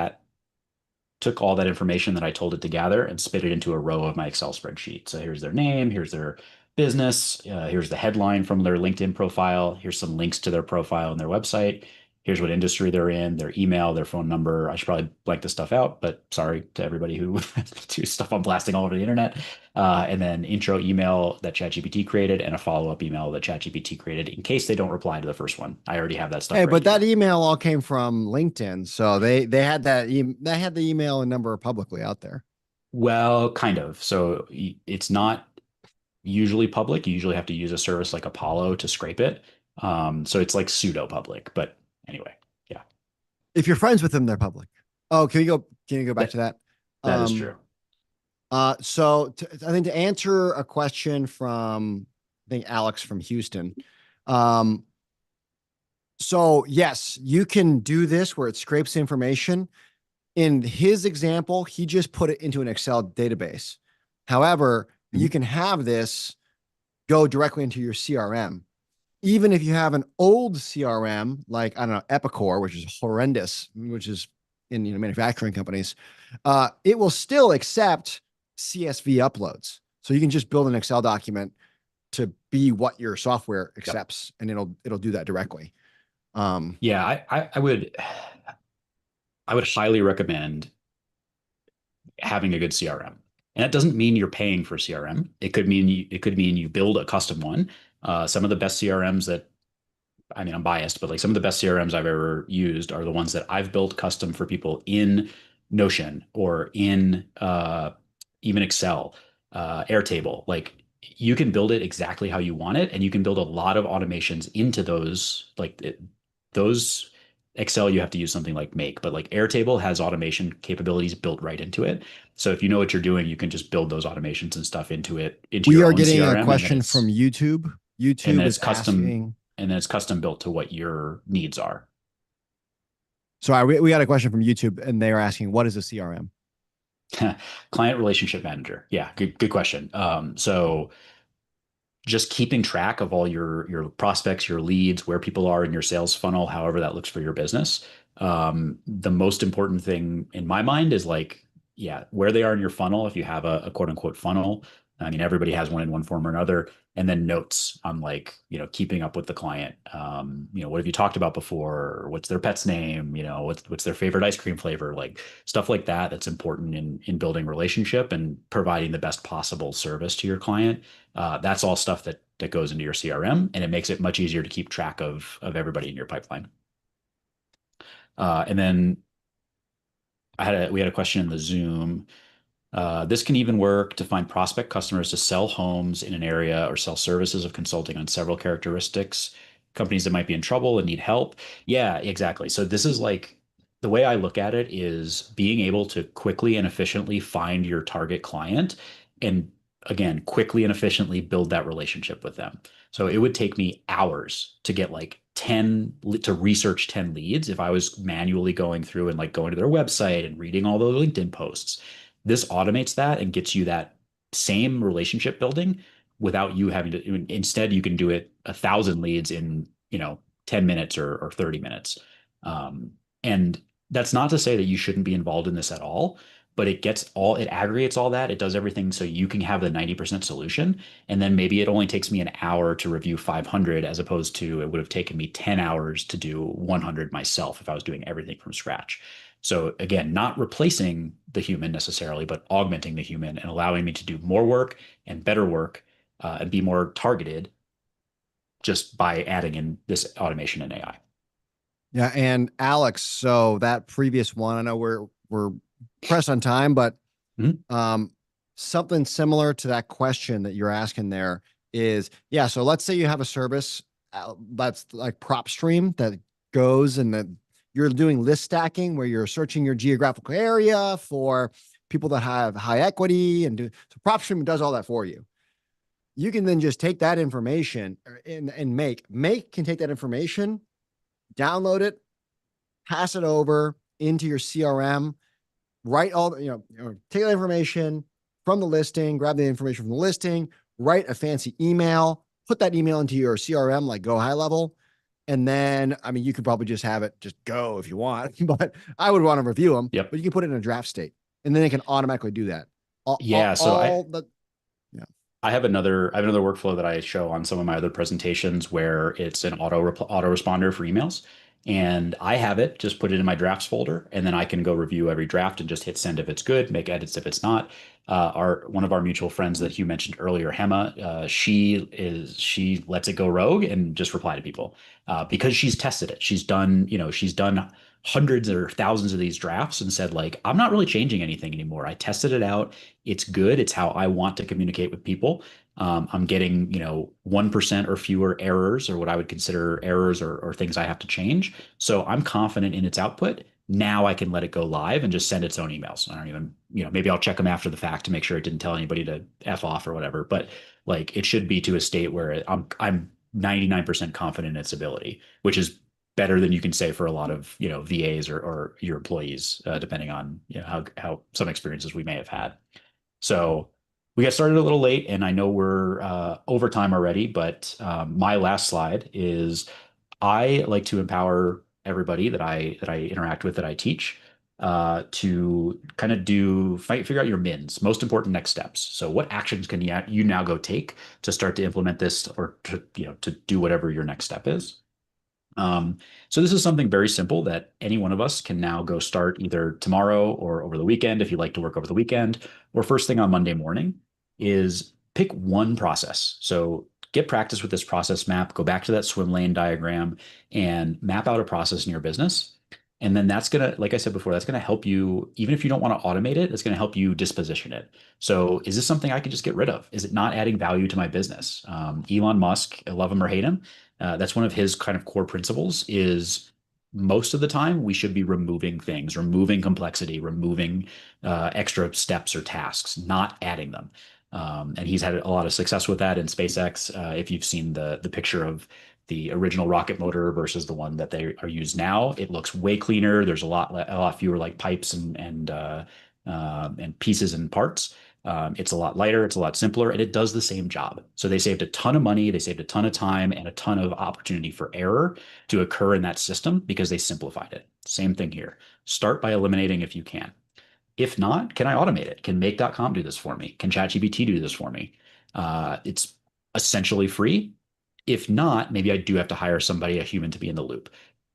[SPEAKER 2] all that information that I told it to gather and spit it into a row of my Excel spreadsheet. So here's their name, here's their business, here's the headline from their LinkedIn profile, here's some links to their profile and their website. Here's what industry they're in, their email, their phone number. I should probably blank this stuff out, but sorry to everybody who do stuff I'm blasting all over the internet. And then intro email that ChatGPT created and a follow-up email that ChatGPT created in case they don't reply to the first one. I already have that stuff.
[SPEAKER 1] Hey, but that email all came from LinkedIn. So they had they had the email and number publicly out there.
[SPEAKER 2] Well, kind of. So it's not usually public. You usually have to use a service like Apollo to scrape it. So it's like pseudo public, but anyway, yeah.
[SPEAKER 1] If you're friends with them, they're public. Oh, can you go back to that?
[SPEAKER 2] That is true.
[SPEAKER 1] So I think to answer a question from, I think Alex from Houston. So yes, you can do this where it scrapes information. In his example, he just put it into an Excel database. However, you can have this go directly into your CRM. Even if you have an old CRM, like, I don't know, Epicor, which is horrendous, which is in manufacturing companies, it will still accept CSV uploads. So you can just build an Excel document to be what your software accepts, and it'll do that directly.
[SPEAKER 2] Yeah, I would highly recommend having a good CRM. And that doesn't mean you're paying for CRM. It could mean you build a custom one. Some of the best CRMs that, I mean, I'm biased, but like some of the best CRMs I've ever used are the ones that I've built custom for people in Notion or in even Excel, Airtable. Like you can build it exactly how you want it, and you can build a lot of automations into those. Those Excel, you have to use something like Make, but like Airtable has automation capabilities built right into it. So if you know what you're doing, you can just build those automations and stuff into it.
[SPEAKER 1] We
[SPEAKER 2] your
[SPEAKER 1] are
[SPEAKER 2] own
[SPEAKER 1] getting
[SPEAKER 2] CRM,
[SPEAKER 1] a question from YouTube.
[SPEAKER 2] and
[SPEAKER 1] YouTube
[SPEAKER 2] then
[SPEAKER 1] is
[SPEAKER 2] it's custom,
[SPEAKER 1] asking.
[SPEAKER 2] and then it's custom built to what your needs are.
[SPEAKER 1] So we got a question from YouTube, and they are asking, what is a CRM?
[SPEAKER 2] Client relationship manager. Yeah, good question. So just keeping track of all your prospects, your leads, where people are in your sales funnel, however that looks for your business. The most important thing in my mind is like, yeah, where they are in your funnel. If you have a quote unquote funnel, I mean, everybody has one in one form or another. And then notes on like, keeping up with the client. What have you talked about before? What's their pet's name? What's their favorite ice cream flavor? Like stuff like that. That's important in building relationship and providing the best possible service to your client. That's all stuff that goes into your CRM, and it makes it much easier to keep track of everybody in your pipeline. And then we had a question in the Zoom. This can even work to find prospect customers to sell homes in an area or sell services of consulting on several characteristics, companies that might be in trouble and need help. Yeah, exactly. So this is like the way I look at it is being able to quickly and efficiently find your target client and again, quickly and efficiently build that relationship with them. So it would take me hours to get like to research 10 leads if I was manually going through and like going to their website and reading all those LinkedIn posts. This automates that and gets you that same relationship building without you having to. Instead, you can do it 1,000 leads in 10 minutes or 30 minutes. And that's not to say that you shouldn't be involved in this at all, but it aggregates all that. It does everything so you can have the 90% solution. And then maybe it only takes me an hour to review 500 as opposed to it would have taken me 10 hours to do 100 myself if I was doing everything from scratch. So again, not replacing the human necessarily, but augmenting the human and allowing me to do more work and better work and be more targeted just by adding in this automation and AI.
[SPEAKER 1] Yeah, and Alex, so that previous one, I know we're pressed on time, but something similar to that question that you're asking there is, yeah, so let's say you have a service that's like PropStream that goes and that you're doing list stacking where you're searching your geographical area for people that have high equity so PropStream does all that for you. You can then just take that information and Make can take that information, download it, pass it over into your CRM, write all, take that information from the listing, grab the information from the listing, write a fancy email, put that email into your CRM, like Go High Level. And then, I mean, you could probably just have it just go if you want, but I would want to review them.
[SPEAKER 2] Yep.
[SPEAKER 1] But you can put it in a draft state, and then it can automatically do that.
[SPEAKER 2] I have another workflow that I show on some of my other presentations where it's an auto responder for emails. And I have it, just put it in my drafts folder, and then I can go review every draft and just hit send if it's good, make edits if it's not. One of our mutual friends that Hugh mentioned earlier, Hema, she lets it go rogue and just reply to people because she's tested it. She's done hundreds or thousands of these drafts and said, like, I'm not really changing anything anymore. I tested it out. It's good. It's how I want to communicate with people. I'm getting, 1% or fewer errors or what I would consider errors or things I have to change. So I'm confident in its output. Now I can let it go live and just send its own emails. I don't even, maybe I'll check them after the fact to make sure it didn't tell anybody to F off or whatever. But like it should be to a state where I'm 99% confident in its ability, which is better than you can say for a lot of, VAs or your employees, depending on how some experiences we may have had. So We got started a little late, and I know we're over time already, but my last slide is I like to empower everybody that I interact with, that I teach, to kind of figure out your MINs, most important next steps. So what actions can you now go take to start to implement this, or to do whatever your next step is. So this is something very simple that any one of us can now go start either tomorrow or over the weekend, if you like to work over the weekend, or first thing on Monday morning, is pick one process. So get practice with this process map, go back to that swim lane diagram and map out a process in your business. And then that's going to, like I said before, that's going to help you, even if you don't want to automate it, it's going to help you disposition it. So is this something I can just get rid of? Is it not adding value to my business? Elon Musk, I love him or hate him, that's one of his kind of core principles is most of the time we should be removing things, removing complexity, removing extra steps or tasks, not adding them. And he's had a lot of success with that in SpaceX. If you've seen the picture of the original rocket motor versus the one that they are used now, it looks way cleaner. There's a lot fewer like pipes and pieces and parts. It's a lot lighter, it's a lot simpler, and it does the same job. So they saved a ton of money, they saved a ton of time, and a ton of opportunity for error to occur in that system because they simplified it. Same thing here. Start by eliminating if you can. If not, can I automate it? Can Make.com do this for me? Can ChatGPT do this for me? It's essentially free. If not, maybe I do have to hire somebody, a human, to be in the loop.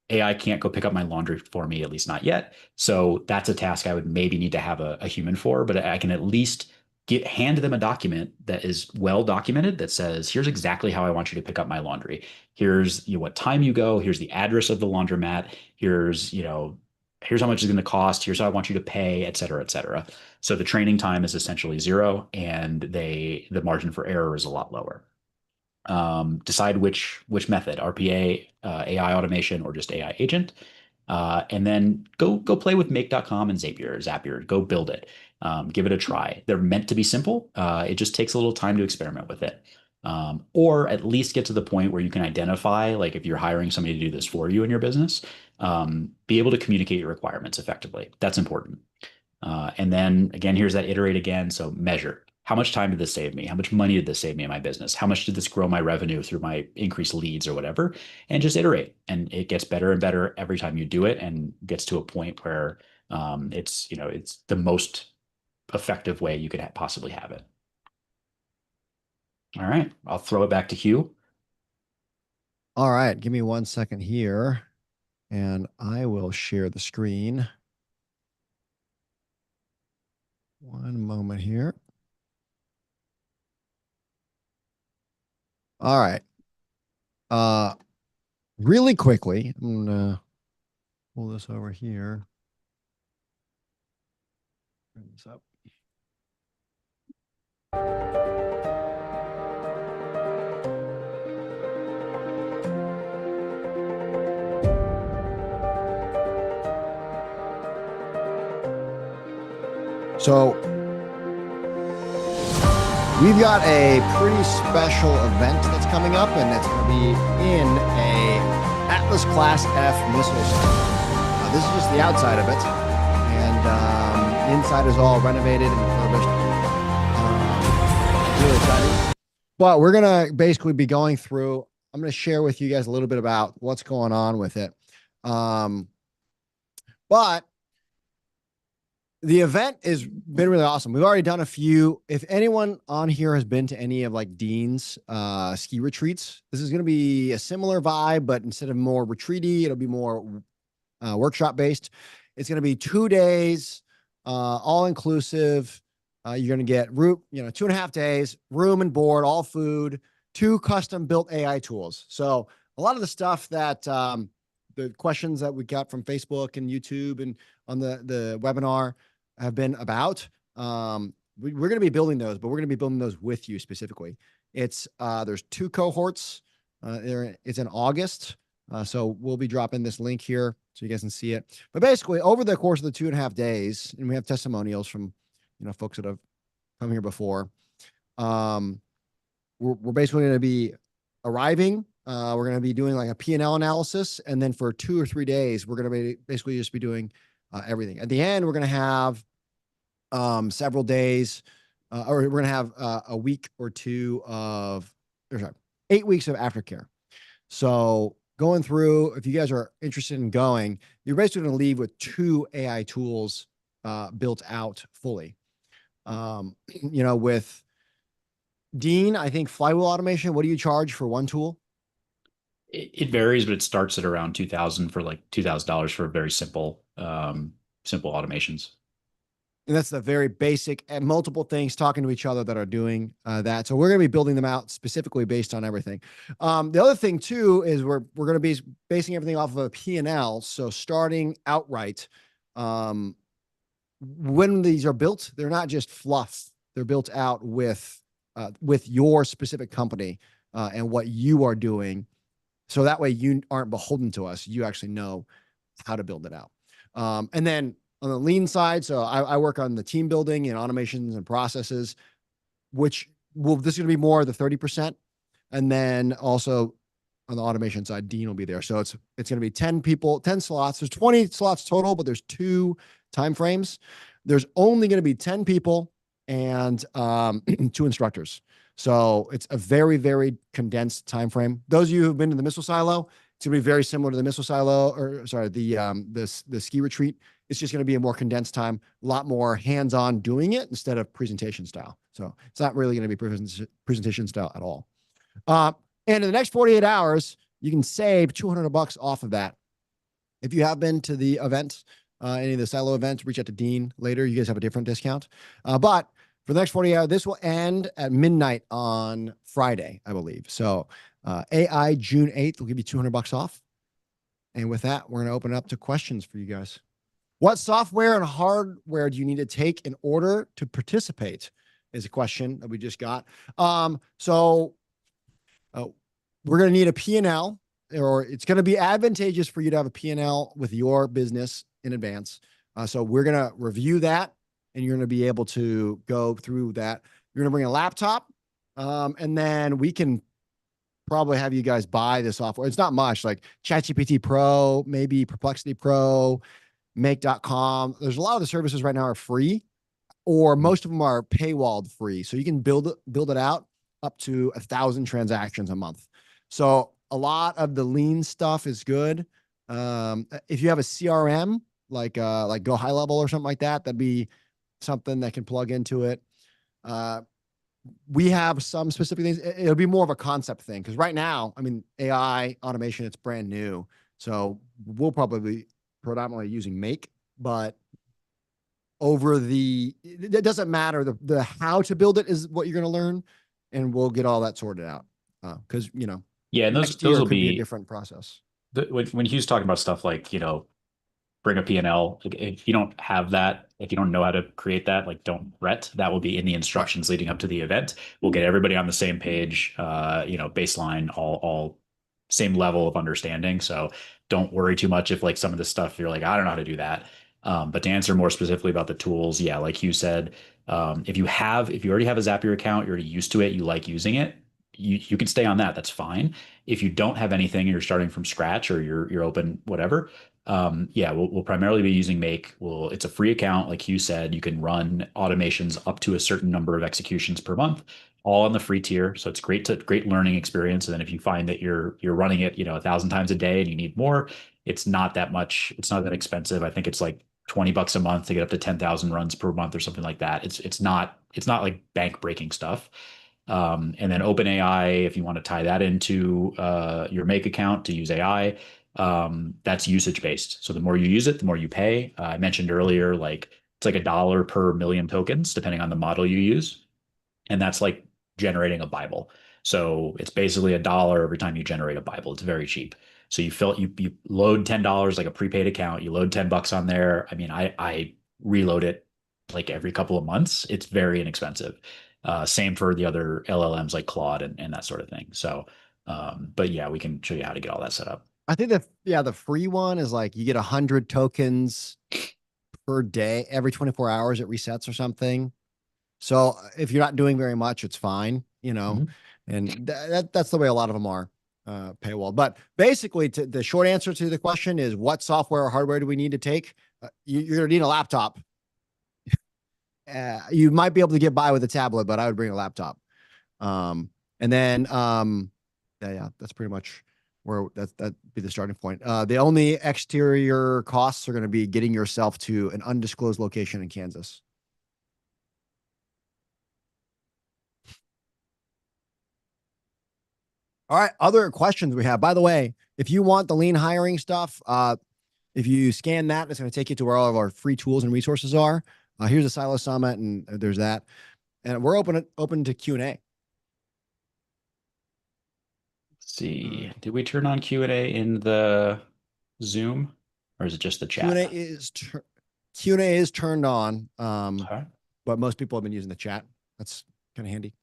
[SPEAKER 2] AI can't go pick up my laundry for me, at least not yet. So that's a task I would maybe need to have a human for, but I can at least hand them a document that is well documented that says, here's exactly how I want you to pick up my laundry. Here's what time you go. Here's the address of the laundromat. Here's how much it's going to cost. Here's how I want you to pay, et cetera, et cetera. So the training time is essentially zero, and the margin for error is a lot lower. Decide which method, RPA, AI automation, or just AI agent. And then go play with Make.com and Zapier. Go build it. Give it a try. They're meant to be simple. It just takes a little time to experiment with it. Or at least get to the point where you can identify, like if you're hiring somebody to do this for you in your business, be able to communicate your requirements effectively. That's important. And then again, here's that iterate again. So measure. How much time did this save me? How much money did this save me in my business? How much did this grow my revenue through my increased leads or whatever? And just iterate. And it gets better and better every time you do it, and gets to a point where it's the most effective way you could possibly have it. All right, I'll throw it back to Hugh.
[SPEAKER 1] All right, give me 1 second here, and I will share the screen. One moment here. All right. Really quickly, I'm gonna pull this over here. Bring this up. So we've got a pretty special event that's coming up, and it's going to be in a Atlas Class F missile system. This is just the outside of it, and inside is all renovated and refurbished. Really exciting. But we're going to basically be going through, I'm going to share with you guys a little bit about what's going on with it. But the event has been really awesome. We've already done a few. If anyone on here has been to any of like Dean's ski retreats, this is going to be a similar vibe, but instead of more retreaty, it'll be more workshop based. It's going to be 2 days, all inclusive. You're going to get 2.5 days, room and board, all food, 2 custom built AI tools. So a lot of the stuff that the questions that we got from Facebook and YouTube and on the webinar have been about. We're going to be building those, but we're going to be building those with you specifically. It's there's 2 cohorts. It's in August. So we'll be dropping this link here so you guys can see it. But basically over the course of the 2.5 days, and we have testimonials from, folks that have come here before. We're basically going to be arriving. We're going to be doing like a P&L analysis. And then for 2 or 3 days, we're going to be basically just be doing everything. At the end, we're going to have several days or we're going to have a week or two of, or sorry, 8 weeks of aftercare. So going through, if you guys are interested in going, you're basically going to leave with 2 AI tools built out fully. With Dean, I think Flywheel Automation, what do you charge for one tool?
[SPEAKER 2] It varies, but it starts at around 2,000 for like $2,000 for very simple automations.
[SPEAKER 1] And that's the very basic and multiple things talking to each other that are doing that. So we're going to be building them out specifically based on everything. The other thing too is we're going to be basing everything off of a P&L. So starting outright, when these are built, they're not just fluff. They're built out with your specific company and what you are doing. So that way you aren't beholden to us. You actually know how to build it out. And then on the lean side, so I work on the team building and automations and processes, this is going to be more of the 30%. And then also on the automation side, Dean will be there. So it's going to be 10 people, 10 slots. There's 20 slots total, but there's 2 time frames. There's only going to be 10 people and 2 instructors. So it's a very, very condensed time frame. Those of you who've been to the missile silo, it's going to be very similar to the missile silo, or sorry, the ski retreat. It's just going to be a more condensed time, a lot more hands-on doing it instead of presentation style. So it's not really going to be presentation style at all. And in the next 48 hours, you can save $200 off of that. If you have been to the event, any of the silo events, reach out to Dean later. You guys have a different discount. But for the next 48 hours, this will end at midnight on Friday, I believe. So AI June 8th will give you $200 off. And with that, we're going to open it up to questions for you guys. What software and hardware do you need to take in order to participate is a question that we just got. We're going to need a P&L, or it's going to be advantageous for you to have a P&L with your business in advance. So we're going to review that, and you're going to be able to go through that. You're going to bring a laptop, and then we can probably have you guys buy the software. It's not much, like ChatGPT Pro, maybe Perplexity Pro, Make.com. There's a lot of the services right now are free, or most of them are paywalled free. So you can build it out up to 1,000 transactions a month. So a lot of the lean stuff is good. If you have a CRM, like Go High Level or something like that, that'd be something that can plug into it. We have some specific things. It'll be more of a concept thing, because right now, I mean, AI automation, it's brand new. So we'll probably be predominantly using Make, but it doesn't matter. The how to build it is what you're going to learn, and we'll get all that sorted out. Because,
[SPEAKER 2] yeah, and those will be
[SPEAKER 1] a different process.
[SPEAKER 2] When Hugh's talking about stuff like, bring a P&L, if you don't have that, if you don't know how to create that, like don't ret, that will be in the instructions leading up to the event. We'll get everybody on the same page, baseline, all same level of understanding. So don't worry too much if like some of the stuff you're like, I don't know how to do that. But to answer more specifically about the tools, yeah, like Hugh said, if you already have a Zapier account, you're already used to it, you like using it, you can stay on that. That's fine. If you don't have anything and you're starting from scratch, or you're open, whatever, we'll primarily be using Make. It's a free account. Like Hugh said, you can run automations up to a certain number of executions per month, all on the free tier. So it's great learning experience. And then if you find that you're running it, 1,000 times a day and you need more, it's not that much. It's not that expensive. I think it's like $20 a month to get up to 10,000 runs per month or something like that. It's not like bank breaking stuff. And then OpenAI, if you want to tie that into your Make account to use AI, that's usage based. So the more you use it, the more you pay. I mentioned earlier, like it's like $1 per million tokens, depending on the model you use. And that's like generating a Bible. So it's basically $1 every time you generate a Bible. It's very cheap. So you load $10, like a prepaid account, you load $10 on there. I mean, I reload it like every couple of months. It's very inexpensive. Same for the other LLMs like Claude and that sort of thing. So, but yeah, we can show you how to get all that set up.
[SPEAKER 1] I think the free one is like you get 100 tokens per day. Every 24 hours it resets or something. So if you're not doing very much, it's fine, and that's the way a lot of them are paywall. But basically, the short answer to the question is, what software or hardware do we need to take? You're going to need a laptop. you might be able to get by with a tablet, but I would bring a laptop. And then, yeah, that's pretty much where that'd be the starting point. The only exterior costs are going to be getting yourself to an undisclosed location in Kansas. All right, other questions we have. By the way, if you want the lean hiring stuff, if you scan that, it's going to take you to where all of our free tools and resources are. Here's a Silo Summit, and there's that. And we're open to Q&A.
[SPEAKER 2] Let's see. Did we turn on Q&A in the Zoom, or is it just the chat?
[SPEAKER 1] Q&A is turned on,
[SPEAKER 2] Okay.
[SPEAKER 1] but most people have been using the chat. That's kind of handy.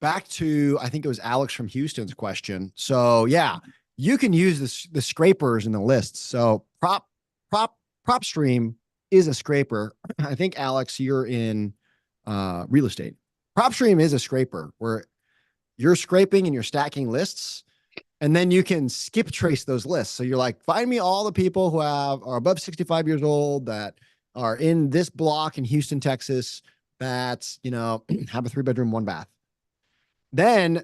[SPEAKER 1] Back to, I think it was Alex from Houston's question. So yeah, you can use the scrapers and the lists. So PropStream is a scraper. I think Alex, you're in real estate. PropStream is a scraper where you're scraping and you're stacking lists, and then you can skip trace those lists. So you're like, find me all the people who are above 65 years old that are in this block in Houston, Texas, that, you know, have a 3-bedroom, 1-bath. Then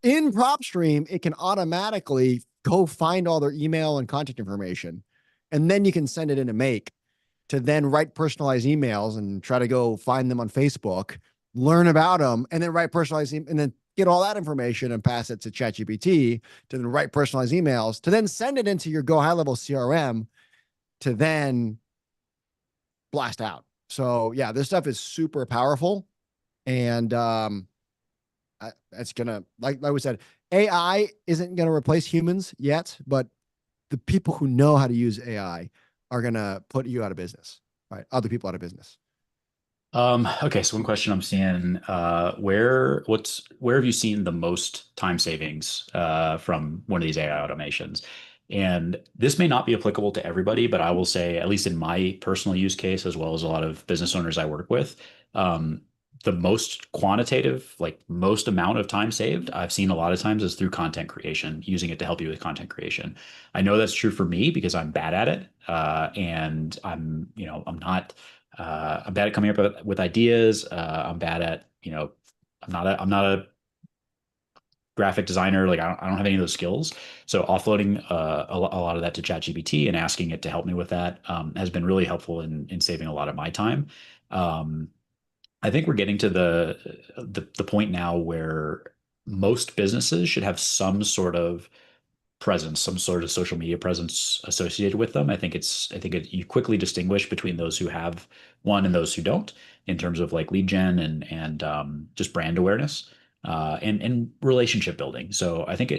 [SPEAKER 1] in PropStream, it can automatically go find all their email and contact information. And then you can send it in a Make to then write personalized emails and try to go find them on Facebook, learn about them, and then write personalized and then get all that information and pass it to ChatGPT to then write personalized emails to then send it into your Go High Level CRM to then blast out. So yeah, this stuff is super powerful. And it's gonna, like we said, AI isn't gonna replace humans yet, but the people who know how to use AI are gonna put you out of business, right? Other people out of business.
[SPEAKER 2] Okay, so one question I'm seeing, where have you seen the most time savings from one of these AI automations? And this may not be applicable to everybody, but I will say, at least in my personal use case, as well as a lot of business owners I work with, the most quantitative, like most amount of time saved, I've seen a lot of times is through content creation, using it to help you with content creation. I know that's true for me because I'm bad at it. And I'm bad at coming up with ideas. I'm bad at, I'm not a graphic designer. Like I don't have any of those skills. So offloading a lot of that to ChatGPT and asking it to help me with that has been really helpful in saving a lot of my time. I think we're getting to the point now where most businesses should have some sort of presence, some sort of social media presence associated with them. You quickly distinguish between those who have one and those who don't, in terms of like lead gen and just brand awareness and relationship building. So I think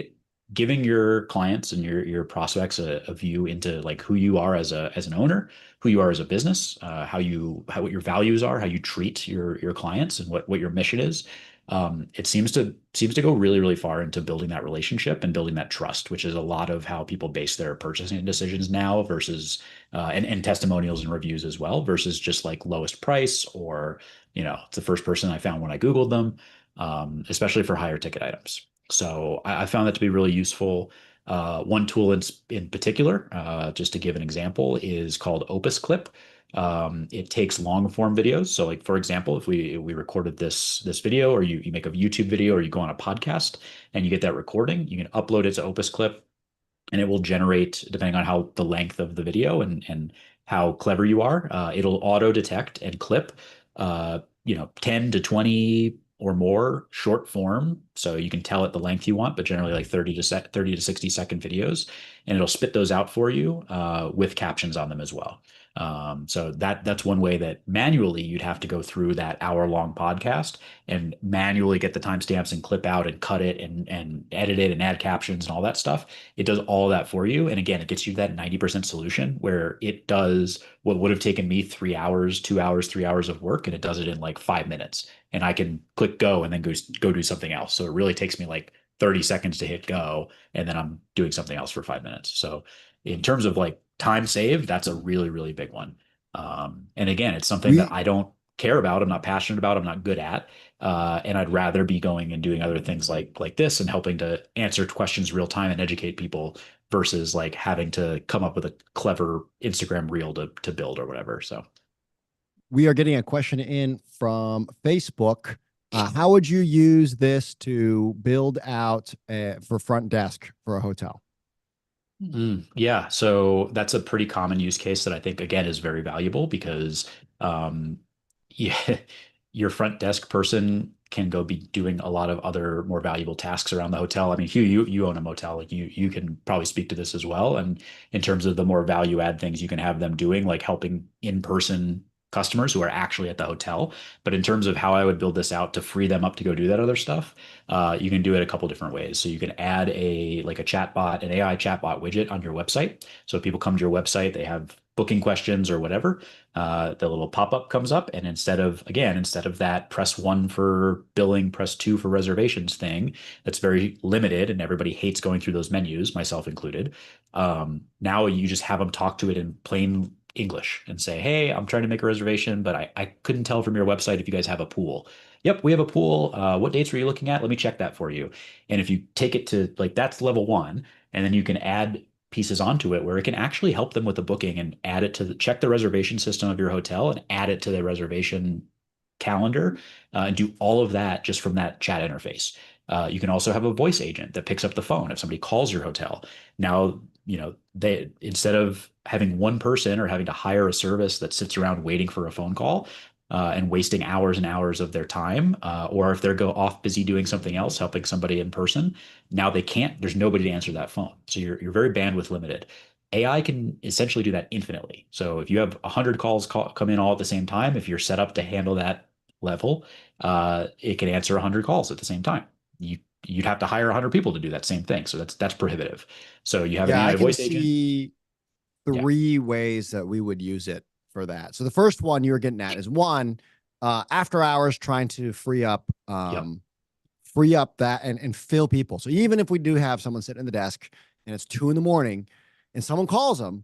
[SPEAKER 2] giving your clients and your prospects a view into like who you are as an owner, who you are as a business, what your values are, how you treat your clients, and what your mission is. It seems to go really, really far into building that relationship and building that trust, which is a lot of how people base their purchasing decisions now versus and testimonials and reviews as well, versus just like lowest price or it's the first person I found when I Googled them, especially for higher ticket items. So I found that to be really useful. One tool in particular, just to give an example, is called Opus Clip. It takes long form videos. So like, for example, if we recorded this video, or you make a YouTube video, or you go on a podcast and you get that recording, you can upload it to Opus Clip, and it will generate, depending on how the length of the video and how clever you are, it'll auto detect and clip 10 to 20 or more short form. So you can tell it the length you want, but generally like 30 to 60 second videos, and it'll spit those out for you with captions on them as well. So that's one way that manually you'd have to go through that hour-long podcast and manually get the timestamps and clip out and cut it and edit it and add captions and all that stuff. It does all that for you. And again, it gets you that 90% solution where it does what would have taken me 3 hours, 2 hours, 3 hours of work, and it does it in like 5 minutes. And I can click go and then go do something else. So it really takes me like 30 seconds to hit go, and then I'm doing something else for 5 minutes. So in terms of like time saved, that's a really, really big one. And again, it's something that I don't care about, I'm not passionate about, I'm not good at. And I'd rather be going and doing other things like this and helping to answer questions real time and educate people versus like having to come up with a clever Instagram reel to build or whatever. So
[SPEAKER 1] We are getting a question in from Facebook. How would you use this to build out for front desk for a hotel?
[SPEAKER 2] Yeah, so that's a pretty common use case that I think again is very valuable because yeah, your front desk person can go be doing a lot of other more valuable tasks around the hotel. I mean, Hugh, you own a motel, like you can probably speak to this as well. And in terms of the more value add things you can have them doing, like helping in-person customers who are actually at the hotel. But in terms of how I would build this out to free them up to go do that other stuff, you can do it a couple different ways. So you can add a chatbot, an AI chatbot widget on your website. So if people come to your website, they have booking questions or whatever, the little pop-up comes up. And instead of that press 1 for billing, press 2 for reservations thing, that's very limited and everybody hates going through those menus, myself included. Now you just have them talk to it in plain English and say, hey, I'm trying to make a reservation, but I couldn't tell from your website if you guys have a pool. Yep, we have a pool. What dates were you looking at? Let me check that for you. And if you take it to like, that's level 1, and then you can add pieces onto it where it can actually help them with the booking and add it to check the reservation system of your hotel and add it to the reservation calendar, and do all of that just from that chat interface. You can also have a voice agent that picks up the phone if somebody calls your hotel. Now, they, instead of having one person or having to hire a service that sits around waiting for a phone call, and wasting hours and hours of their time, or if they're go off busy doing something else, helping somebody in person, now they can't, there's nobody to answer that phone. So you're very bandwidth limited. AI can essentially do that infinitely. So if you have 100 calls come in all at the same time, if you're set up to handle that level, it can answer 100 calls at the same time. You'd have to hire 100 people to do that same thing. So that's prohibitive. So you have an AI voice agent.
[SPEAKER 1] See 3 ways that we would use it for that. So the first one you were getting at is one, after hours, trying to free up that and fill people. So even if we do have someone sitting in the desk and it's 2 a.m. and someone calls them,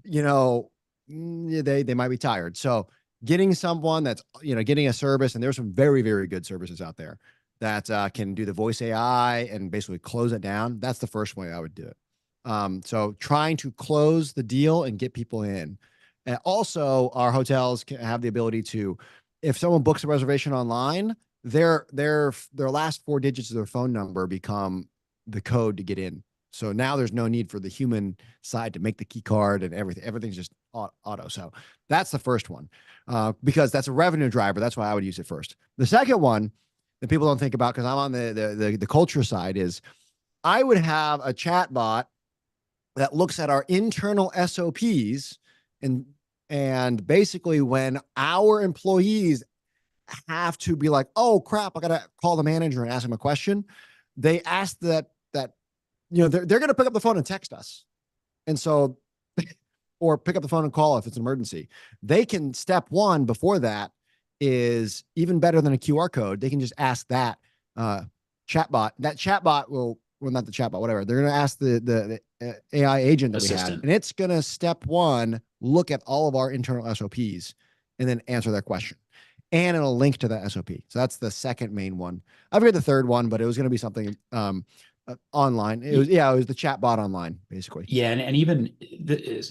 [SPEAKER 1] they might be tired. So getting someone that's, getting a service, and there's some very, very good services out there that can do the voice AI and basically close it down. That's the first way I would do it. So trying to close the deal and get people in. And also, our hotels can have the ability to, if someone books a reservation online, their last 4 digits of their phone number become the code to get in. So now there's no need for the human side to make the key card and everything. Everything's just auto. So that's the first one, because that's a revenue driver. That's why I would use it first. The second one that people don't think about, because I'm on the culture side, is I would have a chat bot that looks at our internal SOPs and basically when our employees have to be like, oh crap, I got to call the manager and ask him a question. They ask that they're going to pick up the phone and text us. And so, or pick up the phone and call if it's an emergency. They can, step 1 before that is even better than a QR code. They can just ask that chatbot. That chatbot will, well, not the chatbot, whatever. They're going to ask the AI agent that we have, and it's going to, step 1, look at all of our internal SOPs and then answer that question. And it'll link to that SOP. So that's the second main one. I forget the third one, but it was going to be something online. It was the chat bot online, basically.
[SPEAKER 2] Yeah, and even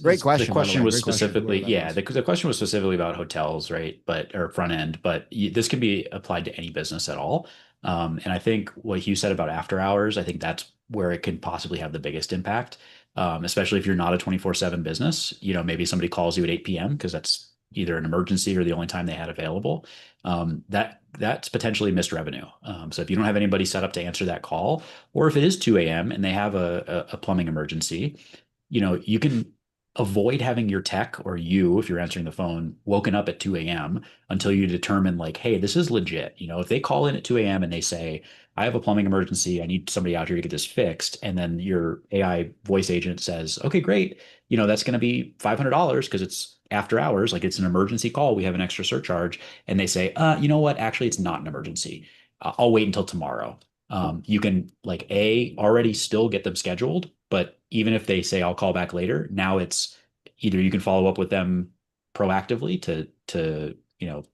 [SPEAKER 1] great question.
[SPEAKER 2] The question was
[SPEAKER 1] Great
[SPEAKER 2] specifically,
[SPEAKER 1] question.
[SPEAKER 2] the question was specifically about hotels, right? Or front end, but this can be applied to any business at all. And I think what Hugh said about after hours, I think that's where it could possibly have the biggest impact, especially if you're not a 24/7 business. Maybe somebody calls you at 8 p.m. because that's either an emergency or the only time they had available. That's potentially missed revenue. So if you don't have anybody set up to answer that call, or if it is 2 a.m. and they have a plumbing emergency, you can avoid having your tech, or you, if you're answering the phone, woken up at 2 a.m. until you determine like, hey, this is legit. If they call in at 2 a.m. and they say, I have a plumbing emergency, I need somebody out here to get this fixed. And then your AI voice agent says, okay, great. That's going to be $500 because it's after hours, like it's an emergency call. We have an extra surcharge. And they say, you know what? Actually, it's not an emergency. I'll wait until tomorrow. You can already still get them scheduled, but even if they say I'll call back later, now it's either you can follow up with them proactively to you know,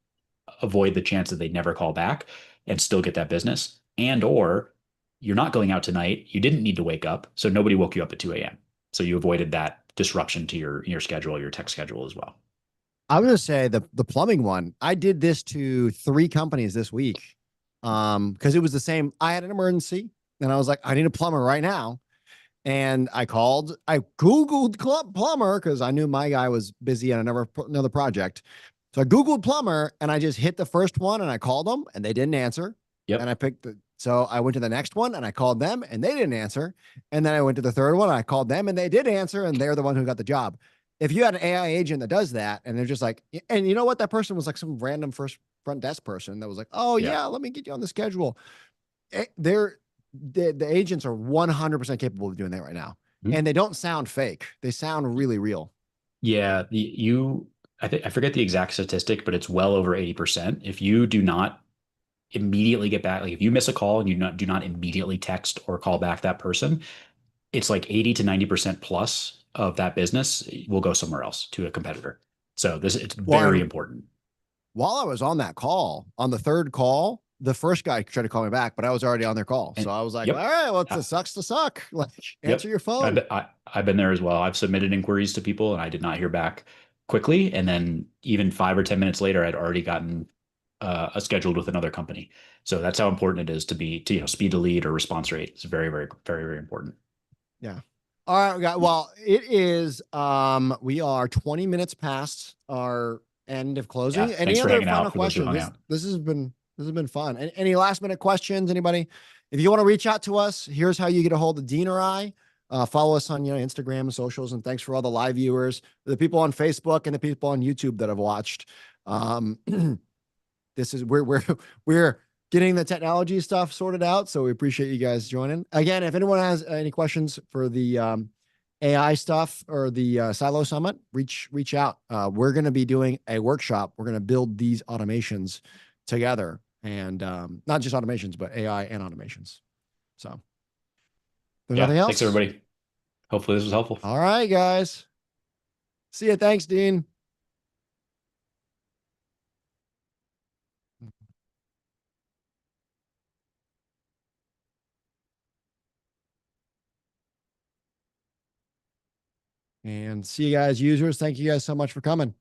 [SPEAKER 2] avoid the chance that they never call back and still get that business. And or you're not going out tonight. You didn't need to wake up, so nobody woke you up at 2 a.m. So you avoided that disruption to your schedule, your tech schedule as well.
[SPEAKER 1] I was gonna say the plumbing one. I did this to 3 companies this week, because it was the same. I had an emergency, and I was like, I need a plumber right now, and I Googled plumber because I knew my guy was busy on another project. So I Googled plumber, and I just hit the first one, and I called them, and they didn't answer.
[SPEAKER 2] Yep.
[SPEAKER 1] And I picked so I went to the next one, and I called them, and they didn't answer. And then I went to the third one, and I called them, and they did answer, and they're the one who got the job. If you had an AI agent that does that, and they're just like, and you know what, that person was like some random front desk person that was like, oh yeah, let me get you on the schedule. The agents are 100% capable of doing that right now, and they don't sound fake. They sound really real.
[SPEAKER 2] Yeah, I forget the exact statistic, but it's well over 80%. If you do not immediately get back, like if you miss a call and you do not immediately text or call back that person, it's like 80 to 90% plus of that business will go somewhere else to a competitor. So it's very important.
[SPEAKER 1] While I was on that call, on the third call, the first guy tried to call me back, but I was already on their call. So I was like, all right, well, it sucks to suck. Like, answer your phone.
[SPEAKER 2] I've been there as well. I've submitted inquiries to people and I did not hear back quickly. And then even 5 or 10 minutes later, I'd already gotten scheduled with another company. So that's how important it is to speed to lead or response rate. It's very, very, very, very important.
[SPEAKER 1] Yeah. All right. Well, it is, we are 20 minutes past our end of closing.
[SPEAKER 2] Yeah,
[SPEAKER 1] Any other final questions? This has been fun. Any last minute questions? Anybody? If you want to reach out to us, here's how you get a hold of Dean or I. Follow us on Instagram and socials. And thanks for all the live viewers, the people on Facebook and the people on YouTube that have watched. This is we're getting the technology stuff sorted out. So we appreciate you guys joining. Again, if anyone has any questions for the AI stuff or the Silo Summit, reach out. We're going to be doing a workshop. We're going to build these automations together, and not just automations, but AI and automations. So there's nothing else.
[SPEAKER 2] Thanks, everybody. Hopefully this was helpful.
[SPEAKER 1] All right, guys. See you. Thanks, Dean. And see you guys, users. Thank you guys so much for coming.